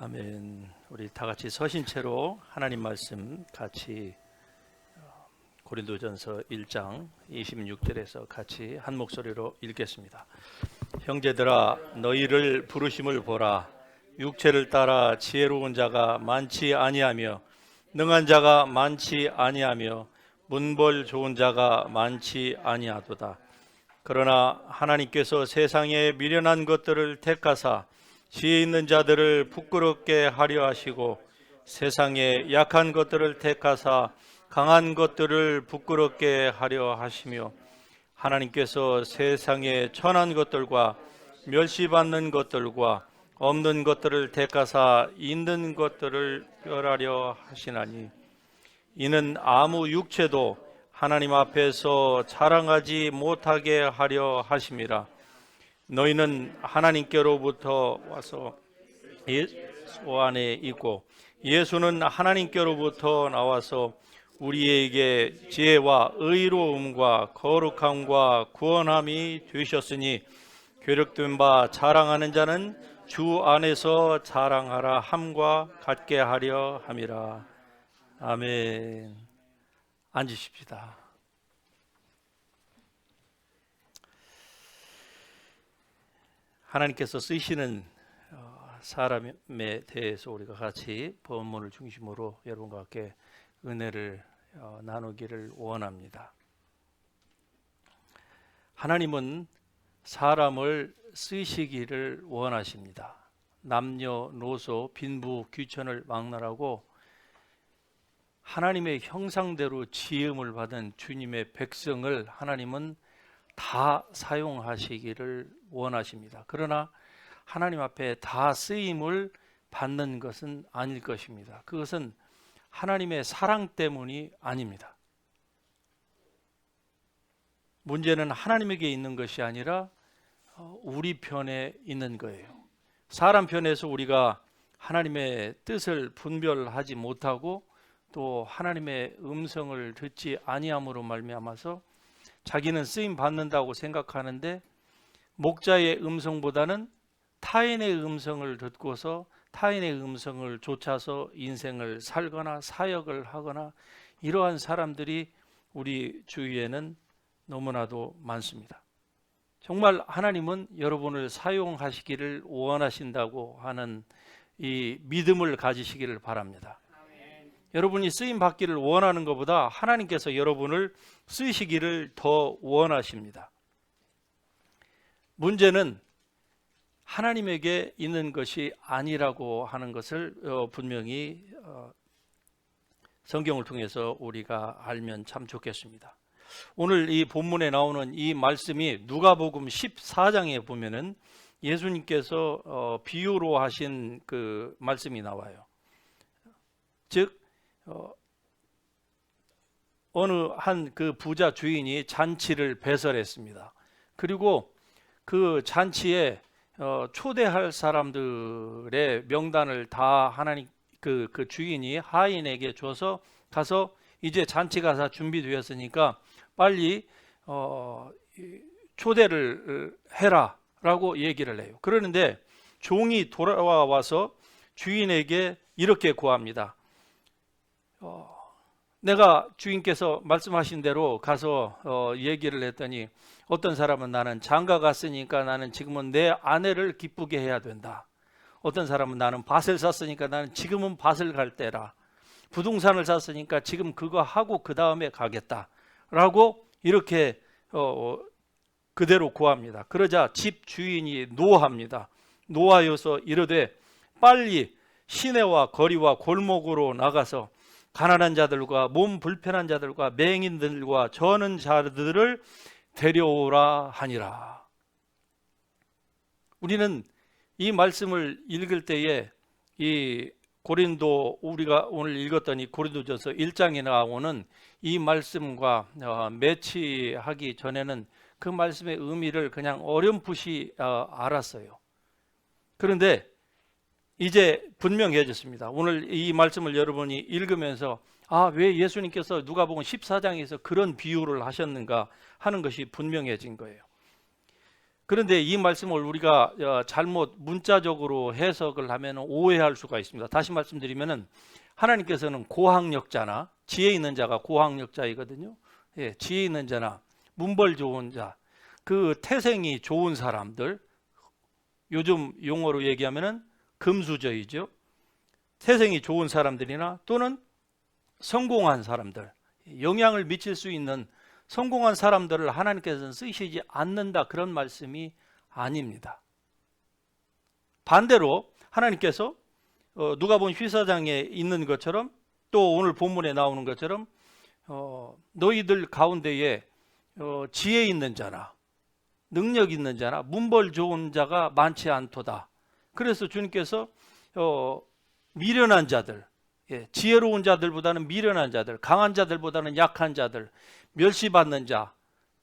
아멘. 우리 다 같이 서신 채로 하나님 말씀 같이 고린도전서 1장 26절에서 같이 한 목소리로 읽겠습니다. 형제들아, 너희를 부르심을 보라. 육체를 따라 지혜로운 자가 많지 아니하며 능한 자가 많지 아니하며 문벌 좋은 자가 많지 아니하도다. 그러나 하나님께서 세상에 미련한 것들을 택하사 지혜 있는 자들을 부끄럽게 하려 하시고 세상에 약한 것들을 택하사 강한 것들을 부끄럽게 하려 하시며 하나님께서 세상에 천한 것들과 멸시받는 것들과 없는 것들을 택하사 있는 것들을 멸하려 하시나니 이는 아무 육체도 하나님 앞에서 자랑하지 못하게 하려 하심이라. 너희는 하나님께로부터 와서 예수 안에 있고 예수는 하나님께로부터 나와서 우리에게 지혜와 의로움과 거룩함과 구원함이 되셨으니 교력된 바 자랑하는 자는 주 안에서 자랑하라 함과 같게 하려 함이라. 아멘. 앉으십시다. 하나님께서 쓰시는 사람에 대해서 우리가 같이 본문을 중심으로 여러분과 함께 은혜를 나누기를 원합니다. 하나님은 사람을 쓰시기를 원하십니다. 남녀노소 빈부 귀천을 막론하고 하나님의 형상대로 지음을 받은 주님의 백성을 하나님은 다 사용하시기를 원하십니다. 그러나 하나님 앞에 다 쓰임을 받는 것은 아닐 것입니다. 그것은 하나님의 사랑 때문이 아닙니다. 문제는 하나님에게 있는 것이 아니라 우리 편에 있는 거예요. 사람 편에서 우리가 하나님의 뜻을 분별하지 못하고 또 하나님의 음성을 듣지 아니함으로 말미암아서 자기는 쓰임 받는다고 생각하는데 목자의 음성보다는 타인의 음성을 듣고서 타인의 음성을 좇아서 인생을 살거나 사역을 하거나 이러한 사람들이 우리 주위에는 너무나도 많습니다. 정말 하나님은 여러분을 사용하시기를 원하신다고 하는 이 믿음을 가지시기를 바랍니다. 여러분이 쓰임 받기를 원하는 것보다 하나님께서 여러분을 쓰시기를 더 원하십니다. 문제는 하나님에게 있는 것이 아니라고 하는 것을 분명히 성경을 통해서 우리가 알면 참 좋겠습니다. 오늘 이 본문에 나오는 이 말씀이 누가복음 14장에 보면은 예수님께서 비유로 하신 그 말씀이 나와요. 즉 어느 한 그 부자 주인이 잔치를 배설했습니다. 그리고 그 잔치에 초대할 사람들의 명단을 다 하나님 그 주인이 하인에게 줘서 가서 이제 잔치가 다 준비되었으니까 빨리 초대를 해라라고 얘기를 해요. 그러는데 종이 돌아와서 주인에게 이렇게 구합니다. 내가 주인께서 말씀하신 대로 가서 얘기를 했더니 어떤 사람은 나는 장가 갔으니까 나는 지금은 내 아내를 기쁘게 해야 된다. 어떤 사람은 나는 밭을 샀으니까 나는 지금은 밭을 갈 때라. 부동산을 샀으니까 지금 그거 하고 그 다음에 가겠다. 라고 이렇게 그대로 구합니다. 그러자 집 주인이 노합니다. 노하여서 이르되 빨리 시내와 거리와 골목으로 나가서 가난한 자들과 몸 불편한 자들과 맹인들과 저는 자들을 데려오라 하니라. 우리는 이 말씀을 읽을 때에 이 고린도 우리가 오늘 읽었던 이 고린도전서 1장에 나오는 이 말씀과 매치하기 전에는 그 말씀의 의미를 그냥 어렴풋이 알았어요. 그런데 이제 분명해졌습니다. 오늘 이 말씀을 여러분이 읽으면서 왜 예수님께서 누가복음 14장에서 그런 비유를 하셨는가 하는 것이 분명해진 거예요. 그런데 이 말씀을 우리가 잘못 문자적으로 해석을 하면 오해할 수가 있습니다. 다시 말씀드리면은 하나님께서는 고학력자나 지혜 있는 자가 고학력자이거든요. 예, 지혜 있는 자나 문벌 좋은 자, 그 태생이 좋은 사람들, 요즘 용어로 얘기하면은 금수저이죠. 태생이 좋은 사람들이나 또는 성공한 사람들, 영향을 미칠 수 있는 성공한 사람들을 하나님께서는 쓰시지 않는다, 그런 말씀이 아닙니다. 반대로 하나님께서 누가복음 14장에 있는 것처럼 또 오늘 본문에 나오는 것처럼 너희들 가운데에 지혜 있는 자나 능력 있는 자나 문벌 좋은 자가 많지 않도다. 그래서 주님께서 미련한 자들, 지혜로운 자들보다는 미련한 자들, 강한 자들보다는 약한 자들, 멸시받는 자,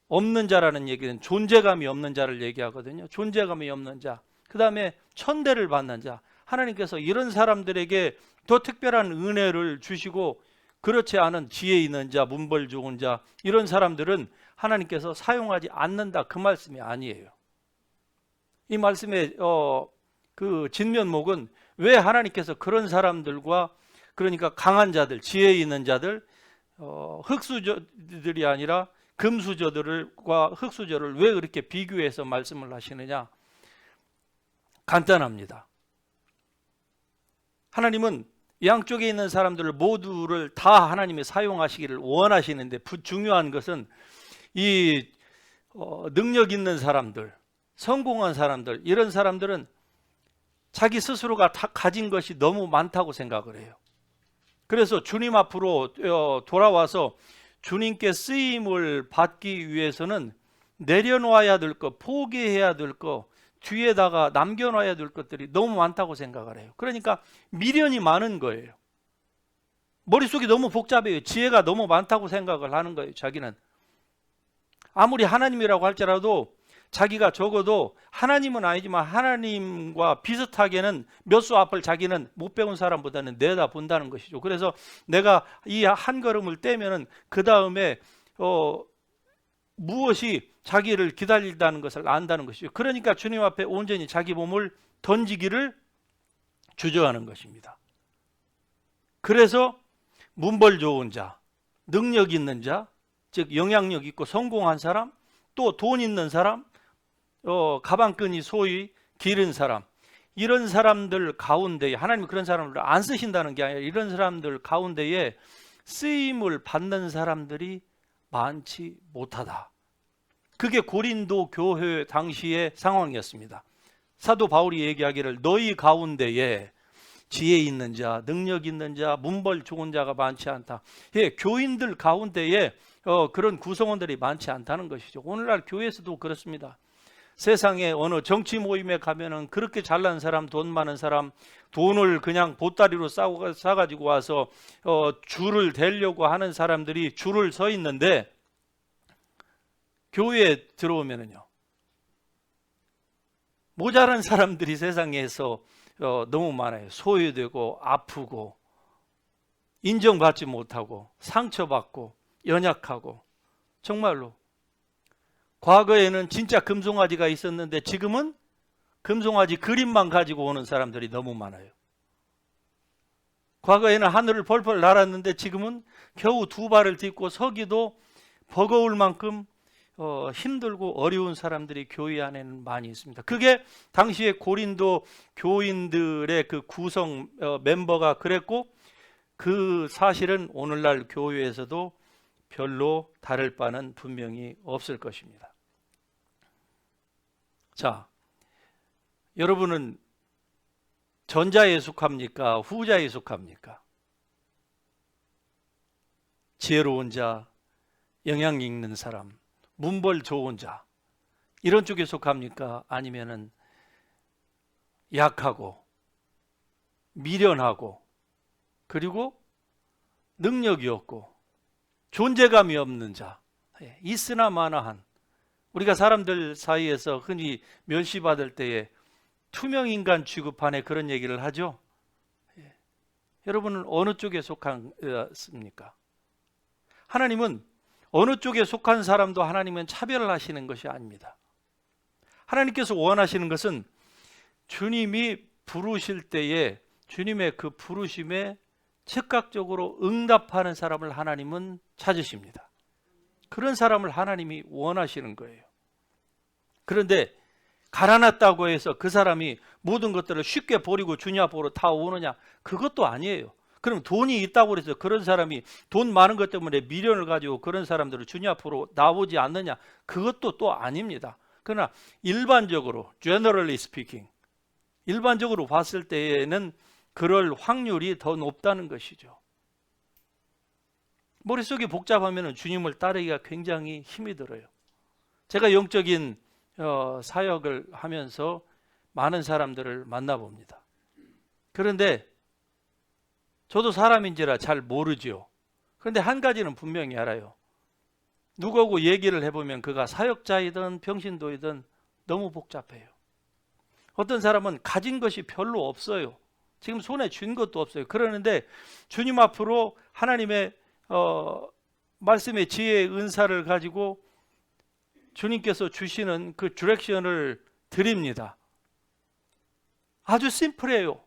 없는 자라는 얘기는 존재감이 없는 자를 얘기하거든요. 존재감이 없는 자, 그 다음에 천대를 받는 자, 하나님께서 이런 사람들에게 더 특별한 은혜를 주시고, 그렇지 않은 지혜 있는 자, 문벌 좋은 자, 이런 사람들은 하나님께서 사용하지 않는다, 그 말씀이 아니에요. 이 말씀의 그 진면목은 왜 하나님께서 그런 사람들과, 그러니까 강한 자들, 지혜 있는 자들, 흙수저들이 아니라 금수저들과 흙수저를 왜 그렇게 비교해서 말씀을 하시느냐? 간단합니다. 하나님은 양쪽에 있는 사람들을 모두를 다 하나님이 사용하시기를 원하시는데, 중요한 것은 이 능력 있는 사람들, 성공한 사람들, 이런 사람들은 자기 스스로가 다 가진 것이 너무 많다고 생각을 해요. 그래서 주님 앞으로 돌아와서 주님께 쓰임을 받기 위해서는 내려놓아야 될 것, 포기해야 될 것, 뒤에다가 남겨놔야 될 것들이 너무 많다고 생각을 해요. 그러니까 미련이 많은 거예요. 머릿속이 너무 복잡해요. 지혜가 너무 많다고 생각을 하는 거예요. 자기는 아무리 하나님이라고 할지라도 자기가 적어도 하나님은 아니지만 하나님과 비슷하게는 몇 수 앞을 자기는 못 배운 사람보다는 내다본다는 것이죠. 그래서 내가 이 한 걸음을 떼면은 그 다음에 무엇이 자기를 기다린다는 것을 안다는 것이죠. 그러니까 주님 앞에 온전히 자기 몸을 던지기를 주저하는 것입니다. 그래서 문벌 좋은 자, 능력 있는 자, 즉 영향력 있고 성공한 사람, 또 돈 있는 사람, 가방끈이 소위 길은 사람, 이런 사람들 가운데에, 하나님이 그런 사람을 안 쓰신다는 게 아니라 이런 사람들 가운데에 쓰임을 받는 사람들이 많지 못하다. 그게 고린도 교회 당시의 상황이었습니다. 사도 바울이 얘기하기를 너희 가운데에 지혜 있는 자, 능력 있는 자, 문벌 좋은 자가 많지 않다. 예, 교인들 가운데에 그런 구성원들이 많지 않다는 것이죠. 오늘날 교회에서도 그렇습니다. 세상에 어느 정치 모임에 가면은 그렇게 잘난 사람, 돈 많은 사람, 돈을 그냥 보따리로 싸가지고 와서 줄을 대려고 하는 사람들이 줄을 서 있는데, 교회에 들어오면은요, 모자란 사람들이 세상에서 너무 많아요. 소외되고 아프고 인정받지 못하고 상처받고 연약하고. 정말로 과거에는 진짜 금송아지가 있었는데 지금은 금송아지 그림만 가지고 오는 사람들이 너무 많아요. 과거에는 하늘을 펄펄 날았는데 지금은 겨우 두 발을 딛고 서기도 버거울 만큼 힘들고 어려운 사람들이 교회 안에는 많이 있습니다. 그게 당시에 고린도 교인들의 그 구성 멤버가 그랬고, 그 사실은 오늘날 교회에서도 별로 다를 바는 분명히 없을 것입니다. 자, 여러분은 전자에 속합니까? 후자에 속합니까? 지혜로운 자, 영향 있는 사람, 문벌 좋은 자, 이런 쪽에 속합니까? 아니면은 약하고 미련하고 그리고 능력이 없고 존재감이 없는 자, 있으나 마나한, 우리가 사람들 사이에서 흔히 멸시받을 때에 투명인간 취급하네, 그런 얘기를 하죠. 여러분은 어느 쪽에 속하십니까? 하나님은 어느 쪽에 속한 사람도 하나님은 차별을 하시는 것이 아닙니다. 하나님께서 원하시는 것은 주님이 부르실 때에 주님의 그 부르심에 즉각적으로 응답하는 사람을 하나님은 찾으십니다. 그런 사람을 하나님이 원하시는 거예요. 그런데 가난했다고 해서 그 사람이 모든 것들을 쉽게 버리고 주님 앞으로 다 오느냐? 그것도 아니에요. 그럼 돈이 있다고 해서 그런 사람이 돈 많은 것 때문에 미련을 가지고 그런 사람들을 주님 앞으로 나오지 않느냐? 그것도 또 아닙니다. 그러나 일반적으로 generally speaking, 일반적으로 봤을 때에는 그럴 확률이 더 높다는 것이죠. 머릿속이 복잡하면 주님을 따르기가 굉장히 힘이 들어요. 제가 영적인 사역을 하면서 많은 사람들을 만나봅니다. 그런데 저도 사람인지라 잘 모르죠. 그런데 한 가지는 분명히 알아요. 누구하고 얘기를 해보면 그가 사역자이든 평신도이든 너무 복잡해요. 어떤 사람은 가진 것이 별로 없어요. 지금 손에 쥔 것도 없어요. 그러는데 주님 앞으로 하나님의 말씀의 지혜의 은사를 가지고 주님께서 주시는 그 디렉션을 드립니다. 아주 심플해요.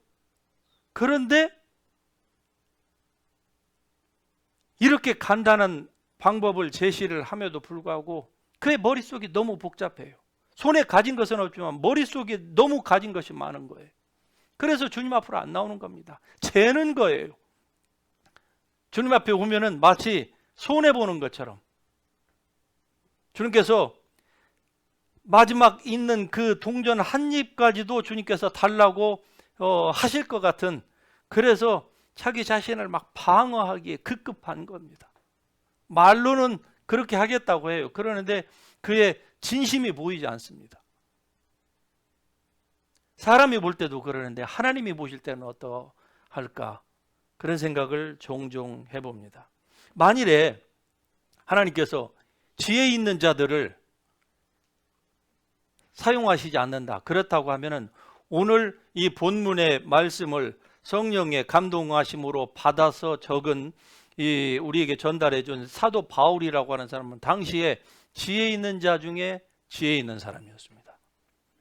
그런데 이렇게 간단한 방법을 제시를 함에도 불구하고 그의 머릿속이 너무 복잡해요. 손에 가진 것은 없지만 머릿속에 너무 가진 것이 많은 거예요. 그래서 주님 앞으로 안 나오는 겁니다. 재는 거예요. 주님 앞에 오면은 마치 손해보는 것처럼 주님께서 마지막 있는 그 동전 한 입까지도 주님께서 달라고 하실 것 같은, 그래서 자기 자신을 막 방어하기에 급급한 겁니다. 말로는 그렇게 하겠다고 해요. 그러는데 그의 진심이 보이지 않습니다. 사람이 볼 때도 그러는데 하나님이 보실 때는 어떠할까? 그런 생각을 종종 해봅니다. 만일에 하나님께서 지혜 있는 자들을 사용하시지 않는다, 그렇다고 하면은 오늘 이 본문의 말씀을 성령의 감동하심으로 받아서 적은 우리에게 전달해 준 사도 바울이라고 하는 사람은 당시에 지혜 있는 자 중에 지혜 있는 사람이었습니다.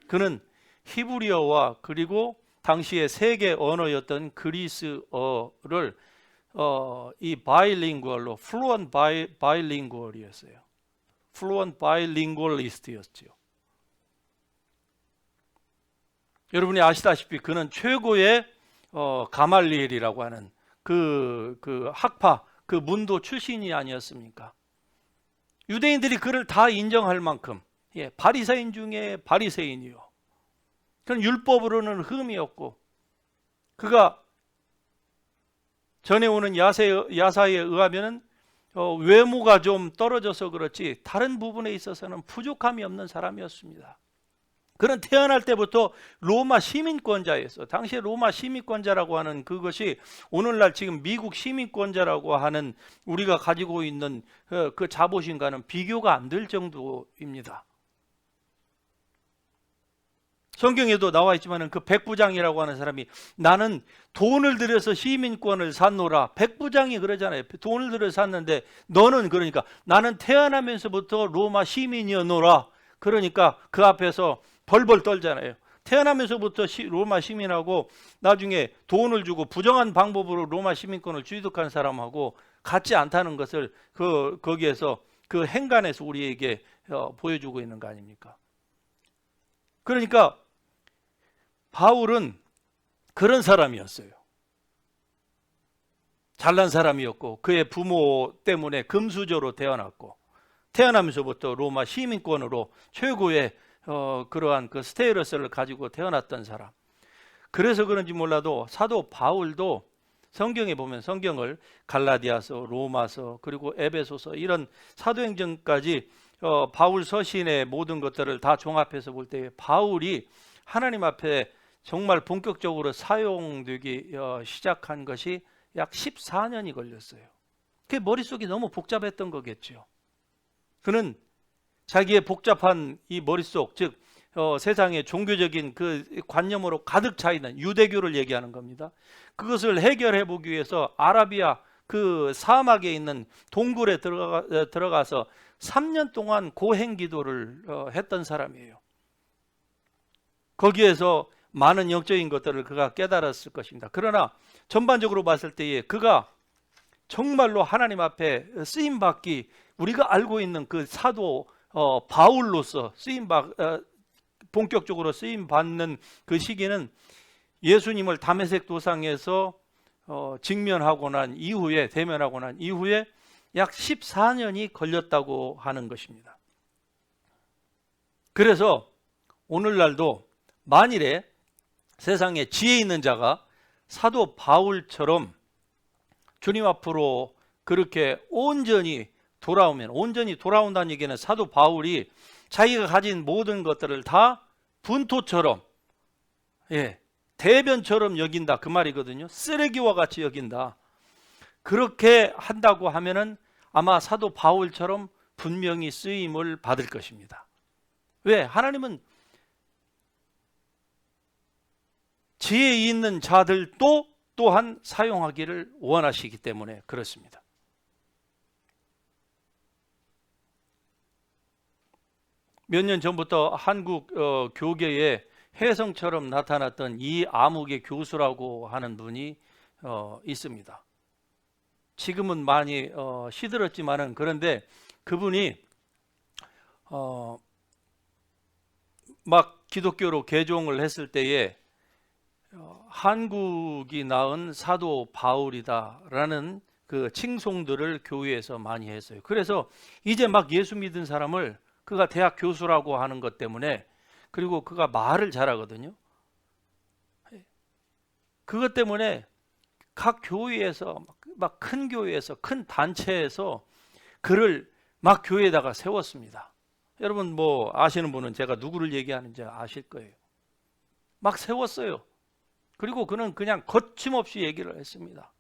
그는 히브리어와 그리고 당시의 세계 언어였던 그리스어를 이 바이링구얼로 fluent bilingual이었어요. fluent bilingualist였죠. 여러분이 아시다시피 그는 최고의 가말리엘이라고 하는 그 학파, 그 문도 출신이 아니었습니까? 유대인들이 그를 다 인정할 만큼 바리새인 중에 바리새인이요. 그는 율법으로는 흠이었고, 그가 전해오는 야사에 의하면은 외모가 좀 떨어져서 그렇지 다른 부분에 있어서는 부족함이 없는 사람이었습니다. 그는 태어날 때부터 로마 시민권자였어. 당시에 로마 시민권자라고 하는 그것이 오늘날 지금 미국 시민권자라고 하는 우리가 가지고 있는 그 자부심과는 비교가 안 될 정도입니다. 성경에도 나와 있지만 그 백부장이라고 하는 사람이 나는 돈을 들여서 시민권을 샀노라. 백부장이 그러잖아요. 돈을 들여서 샀는데 너는, 그러니까 나는 태어나면서부터 로마 시민이었노라. 그러니까 그 앞에서 벌벌 떨잖아요. 태어나면서부터 로마 시민하고 나중에 돈을 주고 부정한 방법으로 로마 시민권을 취득한 사람하고 같지 않다는 것을 거기에서 그 행간에서 우리에게 보여주고 있는 거 아닙니까? 그러니까 바울은 그런 사람이었어요. 잘난 사람이었고 그의 부모 때문에 금수저로 태어났고 태어나면서부터 로마 시민권으로 최고의 그러한 그 스테이러스를 가지고 태어났던 사람. 그래서 그런지 몰라도 사도 바울도 성경에 보면 성경을 갈라디아서, 로마서, 그리고 에베소서 이런 사도행전까지 바울 서신의 모든 것들을 다 종합해서 볼 때 바울이 하나님 앞에 정말 본격적으로 사용되기 시작한 것이 약 14년이 걸렸어요. 그게 머릿속이 너무 복잡했던 거겠죠. 그는 자기의 복잡한 이 머릿속, 즉 세상의 종교적인 그 관념으로 가득 차 있는 유대교를 얘기하는 겁니다. 그것을 해결해 보기 위해서 아라비아 그 사막에 있는 동굴에 들어가서 3년 동안 고행 기도를 했던 사람이에요. 거기에서 많은 영적인 것들을 그가 깨달았을 것입니다. 그러나 전반적으로 봤을 때에 그가 정말로 하나님 앞에 쓰임받기, 우리가 알고 있는 그 사도 바울로서 본격적으로 쓰임받는 그 시기는 예수님을 다메섹 도상에서 직면하고 난 이후에, 대면하고 난 이후에 약 14년이 걸렸다고 하는 것입니다. 그래서 오늘날도 만일에 세상에 지혜 있는 자가 사도 바울처럼 주님 앞으로 그렇게 온전히 돌아오면, 온전히 돌아온다는 얘기는 사도 바울이 자기가 가진 모든 것들을 다 분토처럼, 대변처럼 여긴다, 그 말이거든요. 쓰레기와 같이 여긴다. 그렇게 한다고 하면은 아마 사도 바울처럼 분명히 쓰임을 받을 것입니다. 왜? 하나님은 지혜 있는 자들도 또한 사용하기를 원하시기 때문에 그렇습니다. 몇 년 전부터 한국 교계에 혜성처럼 나타났던 이 암흑의 교수라고 하는 분이 있습니다. 지금은 많이 시들었지만은, 그런데 그분이 막 기독교로 개종을 했을 때에 한국이 낳은 사도 바울이다라는 그 칭송들을 교회에서 많이 했어요. 그래서 이제 막 예수 믿은 사람을 그가 대학 교수라고 하는 것 때문에, 그리고 그가 말을 잘하거든요. 그것 때문에 각 교회에서, 막 큰 교회에서, 큰 단체에서 그를 막 교회에다가 세웠습니다. 여러분 뭐 아시는 분은 제가 누구를 얘기하는지 아실 거예요. 막 세웠어요. 그리고 그는 그냥 거침없이 얘기를 했습니다.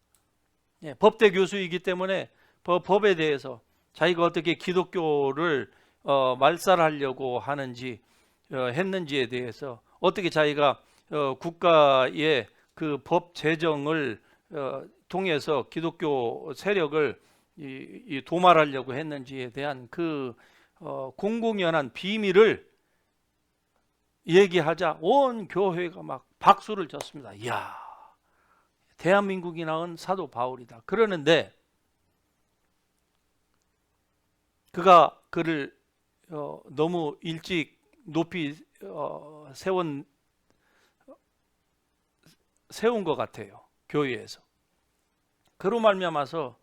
법대 교수이기 때문에 법에 대해서 자기가 어떻게 기독교를 말살하려고 하는지, 했는지에 대해서, 어떻게 자기가 국가의 그 법 제정을 통해서 기독교 세력을 도말하려고 했는지에 대한 그 공공연한 비밀을 얘기하자 온 교회가 막 박수를 쳤습니다. 이야, 대한민국이 낳은 사도 바울이다. 그러는데 그가 그를 너무 일찍 높이 세운 것 같아요, 교회에서. 그로 말미암아서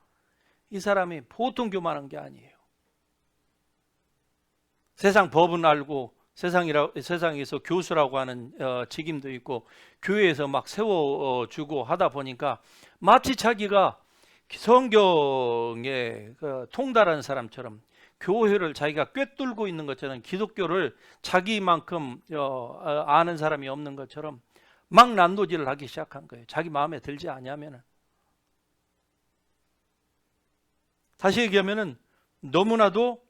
이 사람이 보통 교만한 게 아니에요. 세상 법은 알고 세상에서 교수라고 하는 직임도 있고 교회에서 막 세워주고 하다 보니까 마치 자기가 성경에 통달하는 사람처럼, 교회를 자기가 꿰뚫고 있는 것처럼, 기독교를 자기만큼 아는 사람이 없는 것처럼 막 난도질을 하기 시작한 거예요. 자기 마음에 들지 아니하면은. 다시 얘기하면은 너무나도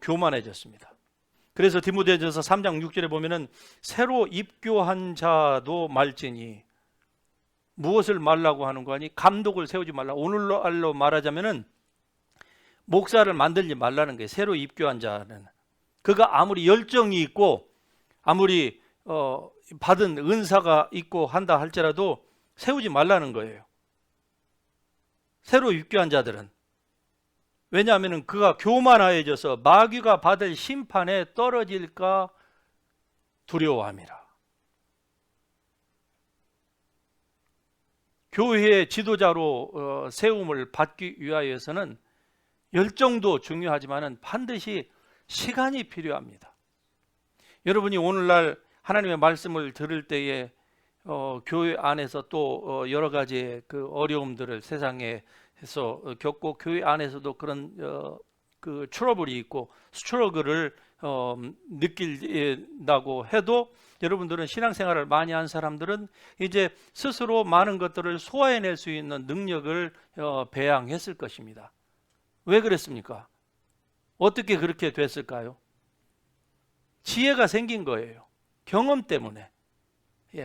교만해졌습니다. 그래서 디모데전서 3장 6절에 보면은 새로 입교한 자도 말지니, 무엇을 말라고 하는 거 아니? 감독을 세우지 말라. 오늘날로 말하자면은 목사를 만들지 말라는 거예요. 새로 입교한 자는. 그가 아무리 열정이 있고 아무리 받은 은사가 있고 한다 할지라도 세우지 말라는 거예요. 새로 입교한 자들은. 왜냐하면 그가 교만하여져서 마귀가 받을 심판에 떨어질까 두려워함이라. 교회의 지도자로 세움을 받기 위하여서는 열정도 중요하지만 반드시 시간이 필요합니다. 여러분이 오늘날 하나님의 말씀을 들을 때에 교회 안에서 또 여러 가지의 그 어려움들을 세상에서 겪고, 교회 안에서도 그런 그 트러블이 있고 스트러글을 느낀다고 해도, 여러분들은 신앙생활을 많이 한 사람들은 이제 스스로 많은 것들을 소화해낼 수 있는 능력을 배양했을 것입니다. 왜 그랬습니까? 어떻게 그렇게 됐을까요? 지혜가 생긴 거예요. 경험 때문에.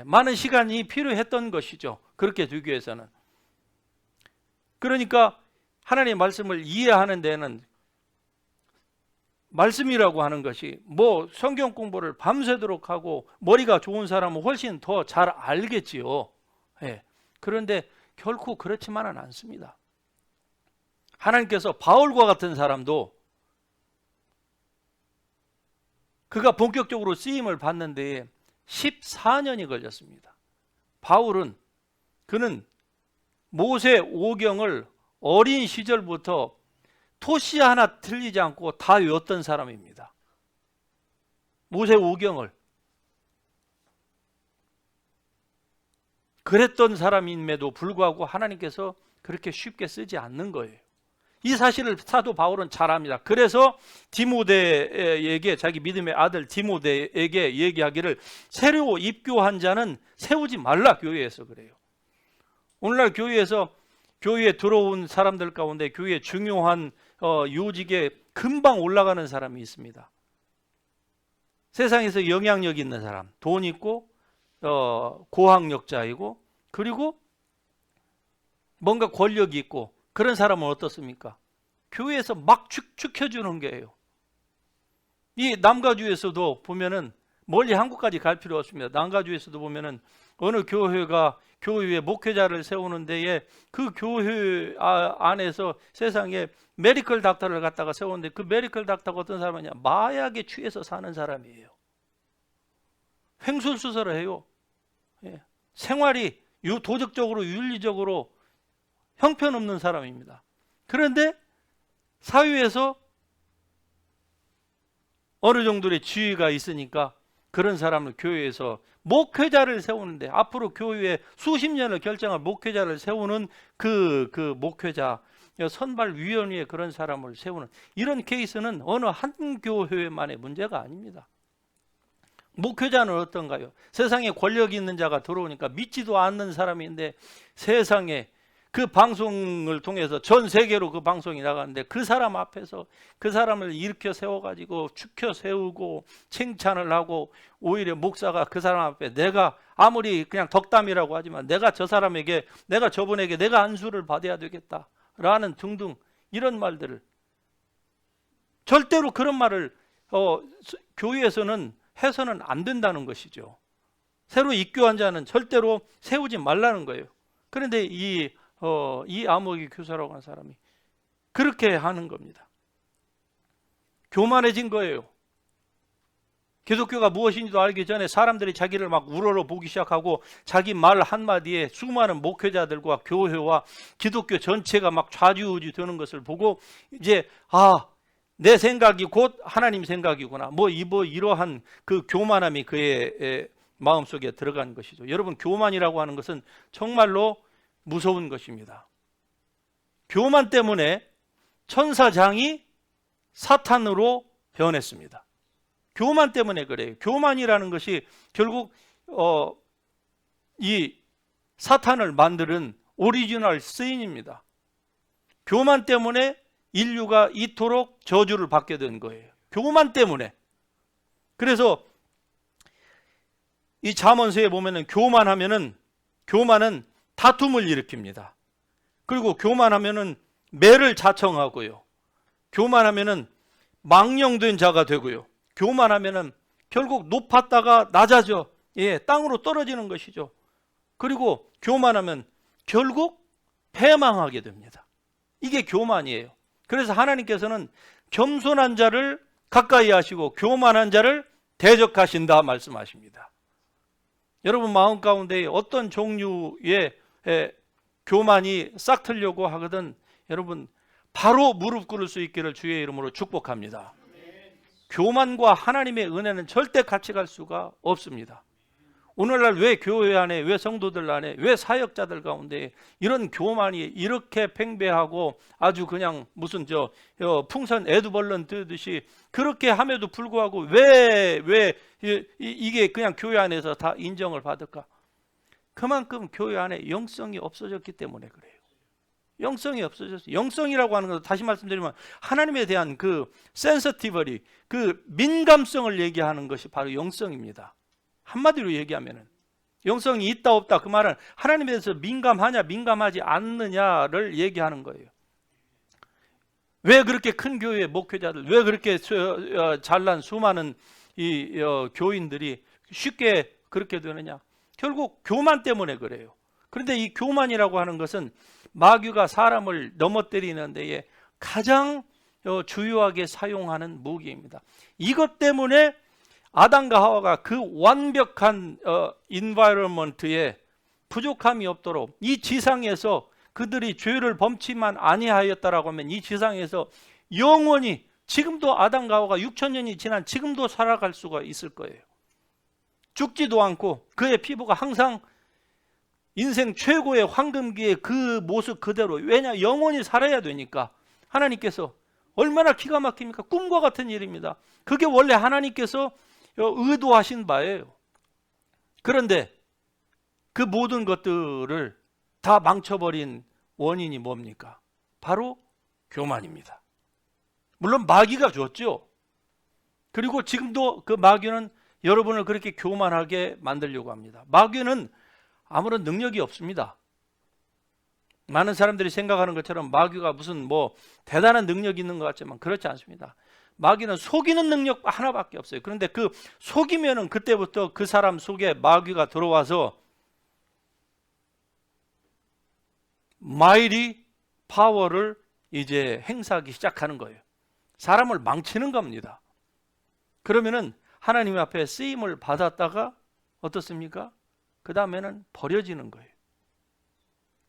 많은 시간이 필요했던 것이죠. 그렇게 되기 위해서는. 그러니까 하나님의 말씀을 이해하는 데는 말씀이라고 하는 것이 뭐 성경 공부를 밤새도록 하고 머리가 좋은 사람은 훨씬 더 잘 알겠지요. 예. 그런데 결코 그렇지만은 않습니다. 하나님께서 바울과 같은 사람도 그가 본격적으로 쓰임을 받는데 14년이 걸렸습니다. 그는 모세 오경을 어린 시절부터 토시 하나 틀리지 않고 다 외웠던 사람입니다. 모세 오경을. 그랬던 사람임에도 불구하고 하나님께서 그렇게 쉽게 쓰지 않는 거예요. 이 사실을 사도 바울은 잘 압니다. 그래서 디모데에게, 자기 믿음의 아들 디모데에게 얘기하기를 새로 입교한 자는 세우지 말라, 교회에서 그래요. 오늘날 교회에 들어온 사람들 가운데 교회에 중요한 요직에 금방 올라가는 사람이 있습니다. 세상에서 영향력 있는 사람, 돈 있고 고학력자이고 그리고 뭔가 권력이 있고 그런 사람은 어떻습니까? 교회에서 막 축혀주는 게예요. 이 남가주에서도 보면은 멀리 한국까지 갈 필요 없습니다. 남가주에서도 보면은 어느 교회에 목회자를 세우는 데에 그 교회 안에서 세상에 메디컬 닥터를 갖다가 세우는데 그 메디컬 닥터가 어떤 사람이냐? 마약에 취해서 사는 사람이에요. 횡술수설을 해요. 예. 생활이 도덕적으로 윤리적으로 형편없는 사람입니다. 그런데 사회에서 어느 정도의 지위가 있으니까 그런 사람을 교회에서 목회자를 세우는데 앞으로 교회에 수십 년을 결정할 목회자를 세우는 그 목회자 선발위원회에 그런 사람을 세우는 이런 케이스는 어느 한 교회만의 문제가 아닙니다. 목회자는 어떤가요? 세상에 권력 있는 자가 들어오니까 믿지도 않는 사람인데 세상에 그 방송을 통해서 전 세계로 그 방송이 나가는데 그 사람 앞에서 그 사람을 일으켜 세워가지고 축혀 세우고 칭찬을 하고 오히려 목사가 그 사람 앞에 내가 아무리 그냥 덕담이라고 하지만 내가 저분에게 내가 안수를 받아야 되겠다라는 등등 이런 말들을 절대로 그런 말을 교회에서는 해서는 안 된다는 것이죠. 새로 입교한 자는 절대로 세우지 말라는 거예요. 그런데 이 아모기 교사라고 하는 사람이 그렇게 하는 겁니다. 교만해진 거예요. 기독교가 무엇인지도 알기 전에 사람들이 자기를 막 우러러 보기 시작하고 자기 말 한마디에 수많은 목회자들과 교회와 기독교 전체가 막 좌지우지 되는 것을 보고 이제 내 생각이 곧 하나님 생각이구나. 이러한 그 교만함이 그의 마음속에 들어간 것이죠. 여러분, 교만이라고 하는 것은 정말로 무서운 것입니다. 교만 때문에 천사장이 사탄으로 변했습니다. 교만 때문에 그래요. 교만이라는 것이 결국 이 사탄을 만드는 오리지널 시인입니다. 교만 때문에 인류가 이토록 저주를 받게 된 거예요. 교만 때문에. 그래서 이 잠언서에 보면은 교만은 다툼을 일으킵니다. 그리고 교만하면은 매를 자청하고요. 교만하면은 망령된 자가 되고요. 교만하면은 결국 높았다가 낮아져 땅으로 떨어지는 것이죠. 그리고 교만하면 결국 패망하게 됩니다. 이게 교만이에요. 그래서 하나님께서는 겸손한 자를 가까이 하시고 교만한 자를 대적하신다 말씀하십니다. 여러분 마음 가운데 어떤 종류의 교만이 싹 틀려고 하거든 여러분 바로 무릎 꿇을 수 있기를 주의 이름으로 축복합니다. 교만과 하나님의 은혜는 절대 같이 갈 수가 없습니다. 오늘날 왜 교회 안에, 왜 성도들 안에, 왜 사역자들 가운데 이런 교만이 이렇게 팽배하고 아주 그냥 무슨 풍선 애두벌런 뜨듯이 그렇게 함에도 불구하고 왜 이게 그냥 교회 안에서 다 인정을 받을까? 그만큼 교회 안에 영성이 없어졌기 때문에 그래요. 영성이 없어졌어요. 영성이라고 하는 것은 다시 말씀드리면 하나님에 대한 그 센서티버리, 그 민감성을 얘기하는 것이 바로 영성입니다. 한마디로 얘기하면은 영성이 있다 없다 그 말은 하나님에 대해서 민감하냐 민감하지 않느냐를 얘기하는 거예요. 왜 그렇게 큰 교회 목회자들, 왜 그렇게 잘난 수많은 교인들이 쉽게 그렇게 되느냐? 결국 교만 때문에 그래요. 그런데 이 교만이라고 하는 것은 마귀가 사람을 넘어뜨리는 데에 가장 주요하게 사용하는 무기입니다. 이것 때문에 아담과 하와가 그 완벽한 인바이러먼트에 부족함이 없도록 이 지상에서 그들이 죄를 범치만 아니하였다라고 하면 이 지상에서 영원히, 지금도 아담과 하와가 6,000년이 지난 지금도 살아갈 수가 있을 거예요. 죽지도 않고 그의 피부가 항상 인생 최고의 황금기의 그 모습 그대로, 왜냐? 영원히 살아야 되니까. 하나님께서 얼마나 기가 막힙니까? 꿈과 같은 일입니다. 그게 원래 하나님께서 의도하신 바예요. 그런데 그 모든 것들을 다 망쳐버린 원인이 뭡니까? 바로 교만입니다. 물론 마귀가 줬죠. 그리고 지금도 그 마귀는 여러분을 그렇게 교만하게 만들려고 합니다. 마귀는 아무런 능력이 없습니다. 많은 사람들이 생각하는 것처럼 마귀가 무슨 대단한 능력이 있는 것 같지만 그렇지 않습니다. 마귀는 속이는 능력 하나밖에 없어요. 그런데 그 속이면은 그때부터 그 사람 속에 마귀가 들어와서 마이리 파워를 이제 행사하기 시작하는 거예요. 사람을 망치는 겁니다. 그러면은 하나님 앞에 쓰임을 받았다가 어떻습니까? 그 다음에는 버려지는 거예요.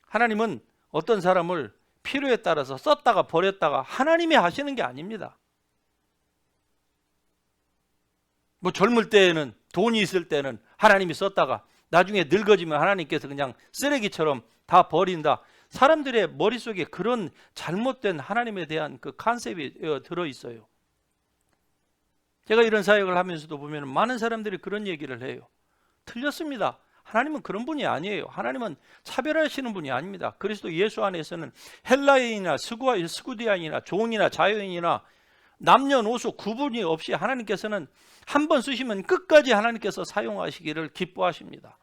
하나님은 어떤 사람을 필요에 따라서 썼다가 버렸다가 하나님이 하시는 게 아닙니다. 젊을 때에는, 돈이 있을 때는 하나님이 썼다가 나중에 늙어지면 하나님께서 그냥 쓰레기처럼 다 버린다. 사람들의 머릿속에 그런 잘못된 하나님에 대한 그 컨셉이 들어있어요. 제가 이런 사역을 하면서도 보면 많은 사람들이 그런 얘기를 해요. 틀렸습니다. 하나님은 그런 분이 아니에요. 하나님은 차별하시는 분이 아닙니다. 그리스도 예수 안에서는 헬라인이나 스구디안이나 종이나 자유인이나 남녀노소 구분이 없이 하나님께서는 한 번 쓰시면 끝까지 하나님께서 사용하시기를 기뻐하십니다.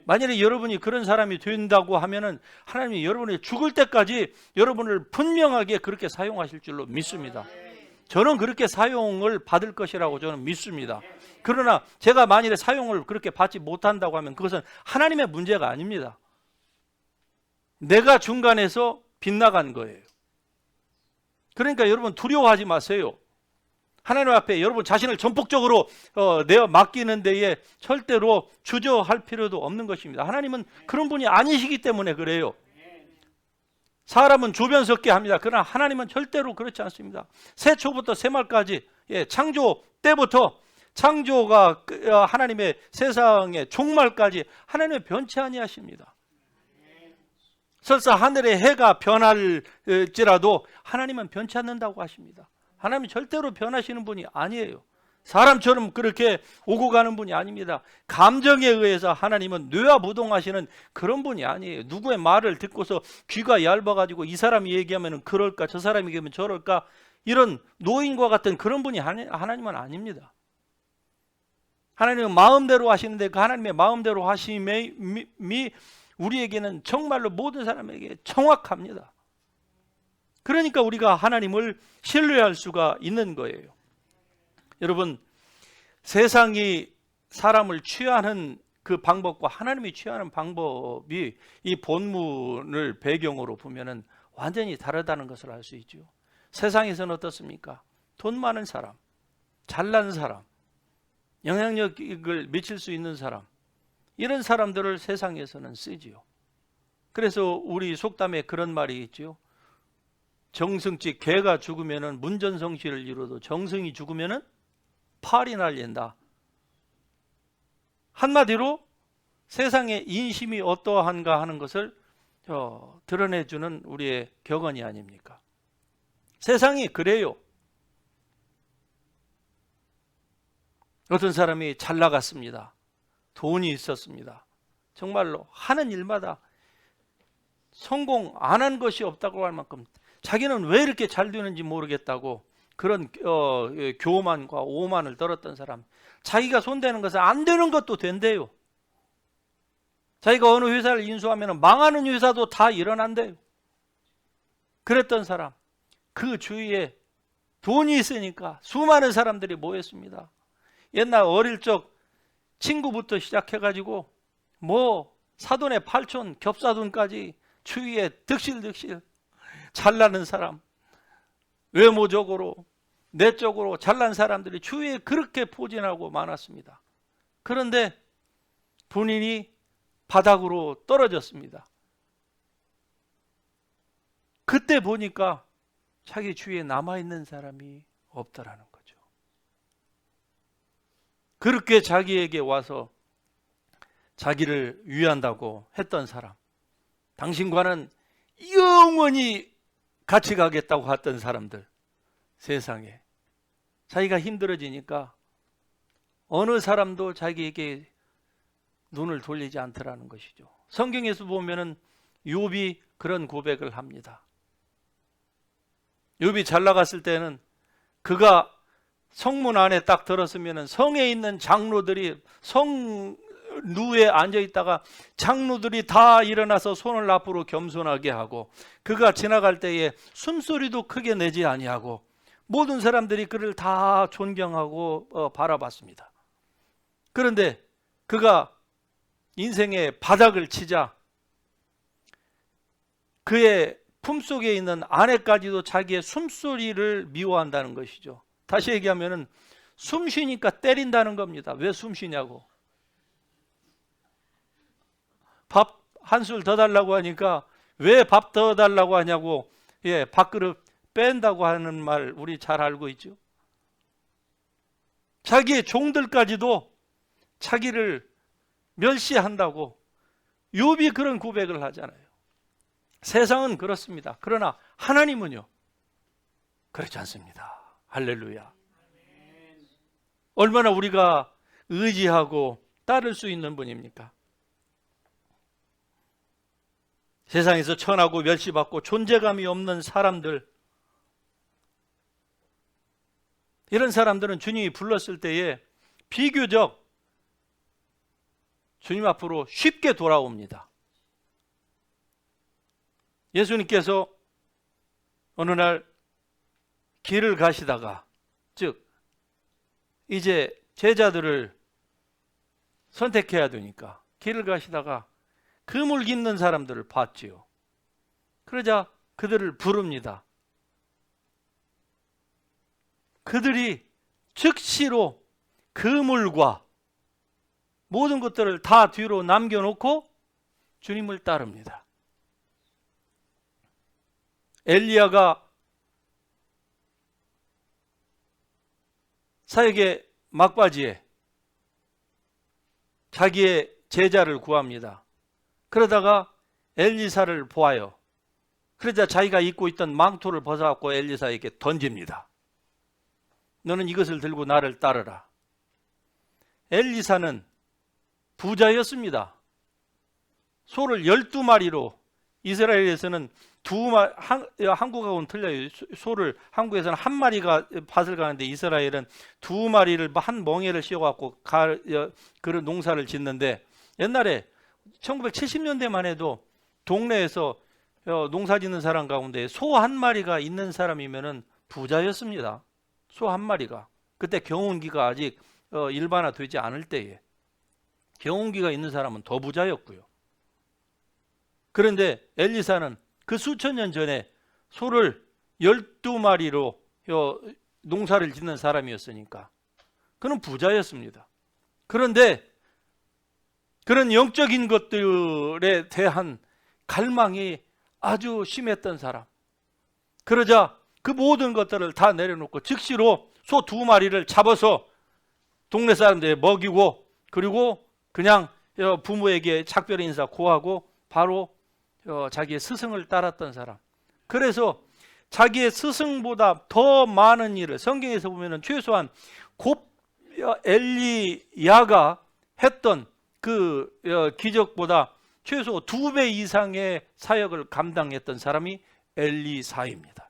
만약에 여러분이 그런 사람이 된다고 하면은 하나님이 여러분이 죽을 때까지 여러분을 분명하게 그렇게 사용하실 줄로 믿습니다. 저는 그렇게 사용을 받을 것이라고 저는 믿습니다. 그러나 제가 만일에 사용을 그렇게 받지 못한다고 하면 그것은 하나님의 문제가 아닙니다. 내가 중간에서 빗나간 거예요. 그러니까 여러분 두려워하지 마세요. 하나님 앞에 여러분 자신을 전폭적으로 내어 맡기는 데에 절대로 주저할 필요도 없는 것입니다. 하나님은 그런 분이 아니시기 때문에 그래요. 사람은 조변석게 합니다. 그러나 하나님은 절대로 그렇지 않습니다. 새초부터 새말까지, 창조 때부터 창조가 하나님의 세상의 종말까지 하나님의 변치 아니하십니다. 설사 하늘의 해가 변할지라도 하나님은 변치 않는다고 하십니다. 하나님은 절대로 변하시는 분이 아니에요. 사람처럼 그렇게 오고 가는 분이 아닙니다. 감정에 의해서 하나님은 뇌화무동하시는 그런 분이 아니에요. 누구의 말을 듣고서 귀가 얇아가지고 이 사람이 얘기하면 그럴까, 저 사람이 얘기하면 저럴까, 이런 노인과 같은 그런 분이 하나님은 아닙니다. 하나님은 마음대로 하시는데 그 하나님의 마음대로 하심이 우리에게는 정말로 모든 사람에게 정확합니다. 그러니까 우리가 하나님을 신뢰할 수가 있는 거예요. 여러분, 세상이 사람을 취하는 그 방법과 하나님이 취하는 방법이 이 본문을 배경으로 보면은 완전히 다르다는 것을 알 수 있죠. 세상에서는 어떻습니까? 돈 많은 사람, 잘난 사람, 영향력을 미칠 수 있는 사람, 이런 사람들을 세상에서는 쓰지요. 그래서 우리 속담에 그런 말이 있죠. 정승집 개가 죽으면은 문전성시를 이루어도 정승이 죽으면은 팔이 날린다. 한마디로 세상의 인심이 어떠한가 하는 것을 드러내주는 우리의 격언이 아닙니까? 세상이 그래요. 어떤 사람이 잘 나갔습니다. 돈이 있었습니다. 정말로 하는 일마다 성공 안 한 것이 없다고 할 만큼 자기는 왜 이렇게 잘 되는지 모르겠다고 그런 교만과 오만을 떨었던 사람, 자기가 손대는 것은 안 되는 것도 된대요. 자기가 어느 회사를 인수하면 망하는 회사도 다 일어난대요. 그랬던 사람, 그 주위에 돈이 있으니까 수많은 사람들이 모였습니다. 옛날 어릴 적 친구부터 시작해가지고 뭐 사돈의 팔촌, 겹사돈까지 주위에 득실득실 잘나는 사람, 외모적으로 내적으로 잘난 사람들이 주위에 그렇게 포진하고 많았습니다. 그런데 본인이 바닥으로 떨어졌습니다. 그때 보니까 자기 주위에 남아있는 사람이 없더라는 거죠. 그렇게 자기에게 와서 자기를 위한다고 했던 사람, 당신과는 영원히 같이 가겠다고 했던 사람들, 세상에 자기가 힘들어지니까 어느 사람도 자기에게 눈을 돌리지 않더라는 것이죠. 성경에서 보면은 욥이 그런 고백을 합니다. 욥이 잘 나갔을 때는 그가 성문 안에 딱 들었으면 성에 있는 장로들이 성루에 앉아 있다가 장로들이 다 일어나서 손을 앞으로 겸손하게 하고, 그가 지나갈 때에 숨소리도 크게 내지 아니하고 모든 사람들이 그를 다 존경하고 바라봤습니다. 그런데 그가 인생의 바닥을 치자 그의 품속에 있는 아내까지도 자기의 숨소리를 미워한다는 것이죠. 다시 얘기하면 숨 쉬니까 때린다는 겁니다. 왜 숨 쉬냐고. 밥 한 술 더 달라고 하니까 왜 밥 더 달라고 하냐고, 밥그릇 뺀다고 하는 말 우리 잘 알고 있죠. 자기의 종들까지도 자기를 멸시한다고 욥이 그런 고백을 하잖아요. 세상은 그렇습니다. 그러나 하나님은요, 그렇지 않습니다. 할렐루야. 얼마나 우리가 의지하고 따를 수 있는 분입니까? 세상에서 천하고 멸시받고 존재감이 없는 사람들, 이런 사람들은 주님이 불렀을 때에 비교적 주님 앞으로 쉽게 돌아옵니다. 예수님께서 어느 날 길을 가시다가, 즉 이제 제자들을 선택해야 되니까 길을 가시다가 그물 깃는 사람들을 봤지요. 그러자 그들을 부릅니다. 그들이 즉시로 그물과 모든 것들을 다 뒤로 남겨놓고 주님을 따릅니다. 엘리야가 사역의 막바지에 자기의 제자를 구합니다. 그러다가 엘리사를 보아요. 그러자 자기가 입고 있던 망토를 벗어갖고 엘리사에게 던집니다. 너는 이것을 들고 나를 따르라. 엘리사는 부자였습니다. 소를 12마리로, 이스라엘에서는 한국하고는 틀려요. 소를 한국에서는 한 마리가 밭을 가는데 이스라엘은 2마리를 한 멍에를 씌워갖고 그런 농사를 짓는데, 옛날에 1970년대만 해도 동네에서 농사 짓는 사람 가운데 소 한 마리가 있는 사람이면은 부자였습니다. 소 한 마리가. 그때 경운기가 아직 일반화되지 않을 때에 경운기가 있는 사람은 더 부자였고요. 그런데 엘리사는 그 수천 년 전에 소를 12마리로 농사를 짓는 사람이었으니까 그는 부자였습니다. 그런데 그런 영적인 것들에 대한 갈망이 아주 심했던 사람. 그러자 그 모든 것들을 다 내려놓고 즉시로 소 2마리를 잡아서 동네 사람들에 먹이고, 그리고 그냥 부모에게 작별 인사 고하고 바로 자기의 스승을 따랐던 사람. 그래서 자기의 스승보다 더 많은 일을, 성경에서 보면은 최소한 엘리야가 했던 그 기적보다 최소 2배 이상의 사역을 감당했던 사람이 엘리사입니다.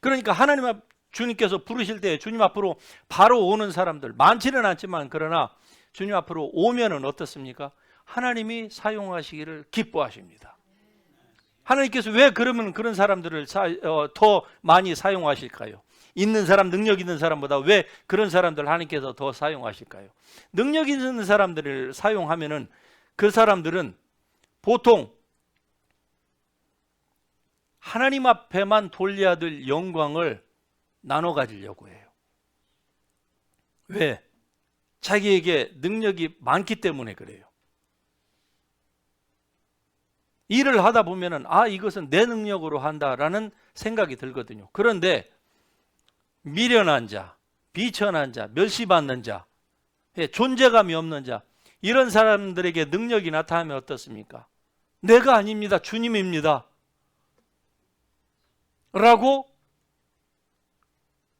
그러니까 하나님 주님께서 부르실 때 주님 앞으로 바로 오는 사람들 많지는 않지만, 그러나 주님 앞으로 오면은 어떻습니까? 하나님이 사용하시기를 기뻐하십니다. 하나님께서 왜 그러면 그런 사람들을 더 많이 사용하실까요? 있는 사람, 능력 있는 사람보다 왜 그런 사람들 하나님께서 더 사용하실까요? 능력 있는 사람들을 사용하면은 그 사람들은 보통 하나님 앞에만 돌려야 될 영광을 나눠 가지려고 해요. 왜? 자기에게 능력이 많기 때문에 그래요. 일을 하다 보면은 이것은 내 능력으로 한다라는 생각이 들거든요. 그런데 미련한 자, 비천한 자, 멸시받는 자, 존재감이 없는 자, 이런 사람들에게 능력이 나타나면 어떻습니까? 내가 아닙니다. 주님입니다. 라고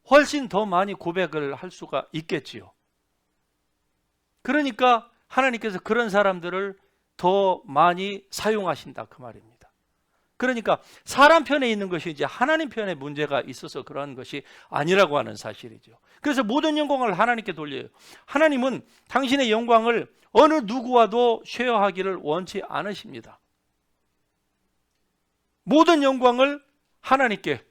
훨씬 더 많이 고백을 할 수가 있겠지요. 그러니까 하나님께서 그런 사람들을 더 많이 사용하신다 그 말입니다. 그러니까 사람 편에 있는 것이 이제 하나님 편에 문제가 있어서 그러한 것이 아니라고 하는 사실이죠. 그래서 모든 영광을 하나님께 돌려요. 하나님은 당신의 영광을 어느 누구와도 쉐어하기를 원치 않으십니다. 모든 영광을 하나님께,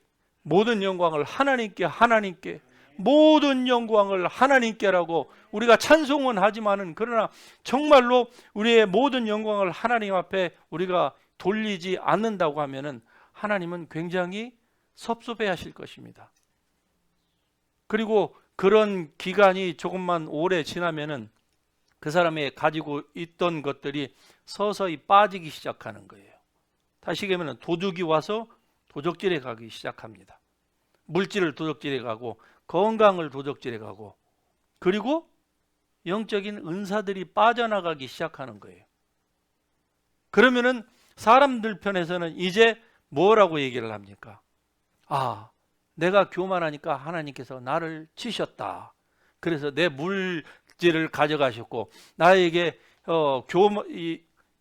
모든 영광을 하나님께, 모든 영광을 하나님께라고 우리가 찬송은 하지만은 그러나 정말로 우리의 모든 영광을 하나님 앞에 우리가 돌리지 않는다고 하면은 하나님은 굉장히 섭섭해 하실 것입니다. 그리고 그런 기간이 조금만 오래 지나면은 그 사람이 가지고 있던 것들이 서서히 빠지기 시작하는 거예요. 다시 얘기하면 도둑이 와서 도적질에 가기 시작합니다. 물질을 도적질에 가고 건강을 도적질에 가고 그리고 영적인 은사들이 빠져나가기 시작하는 거예요. 그러면은 사람들 편에서는 이제 뭐라고 얘기를 합니까? 내가 교만하니까 하나님께서 나를 치셨다. 그래서 내 물질을 가져가셨고 나에게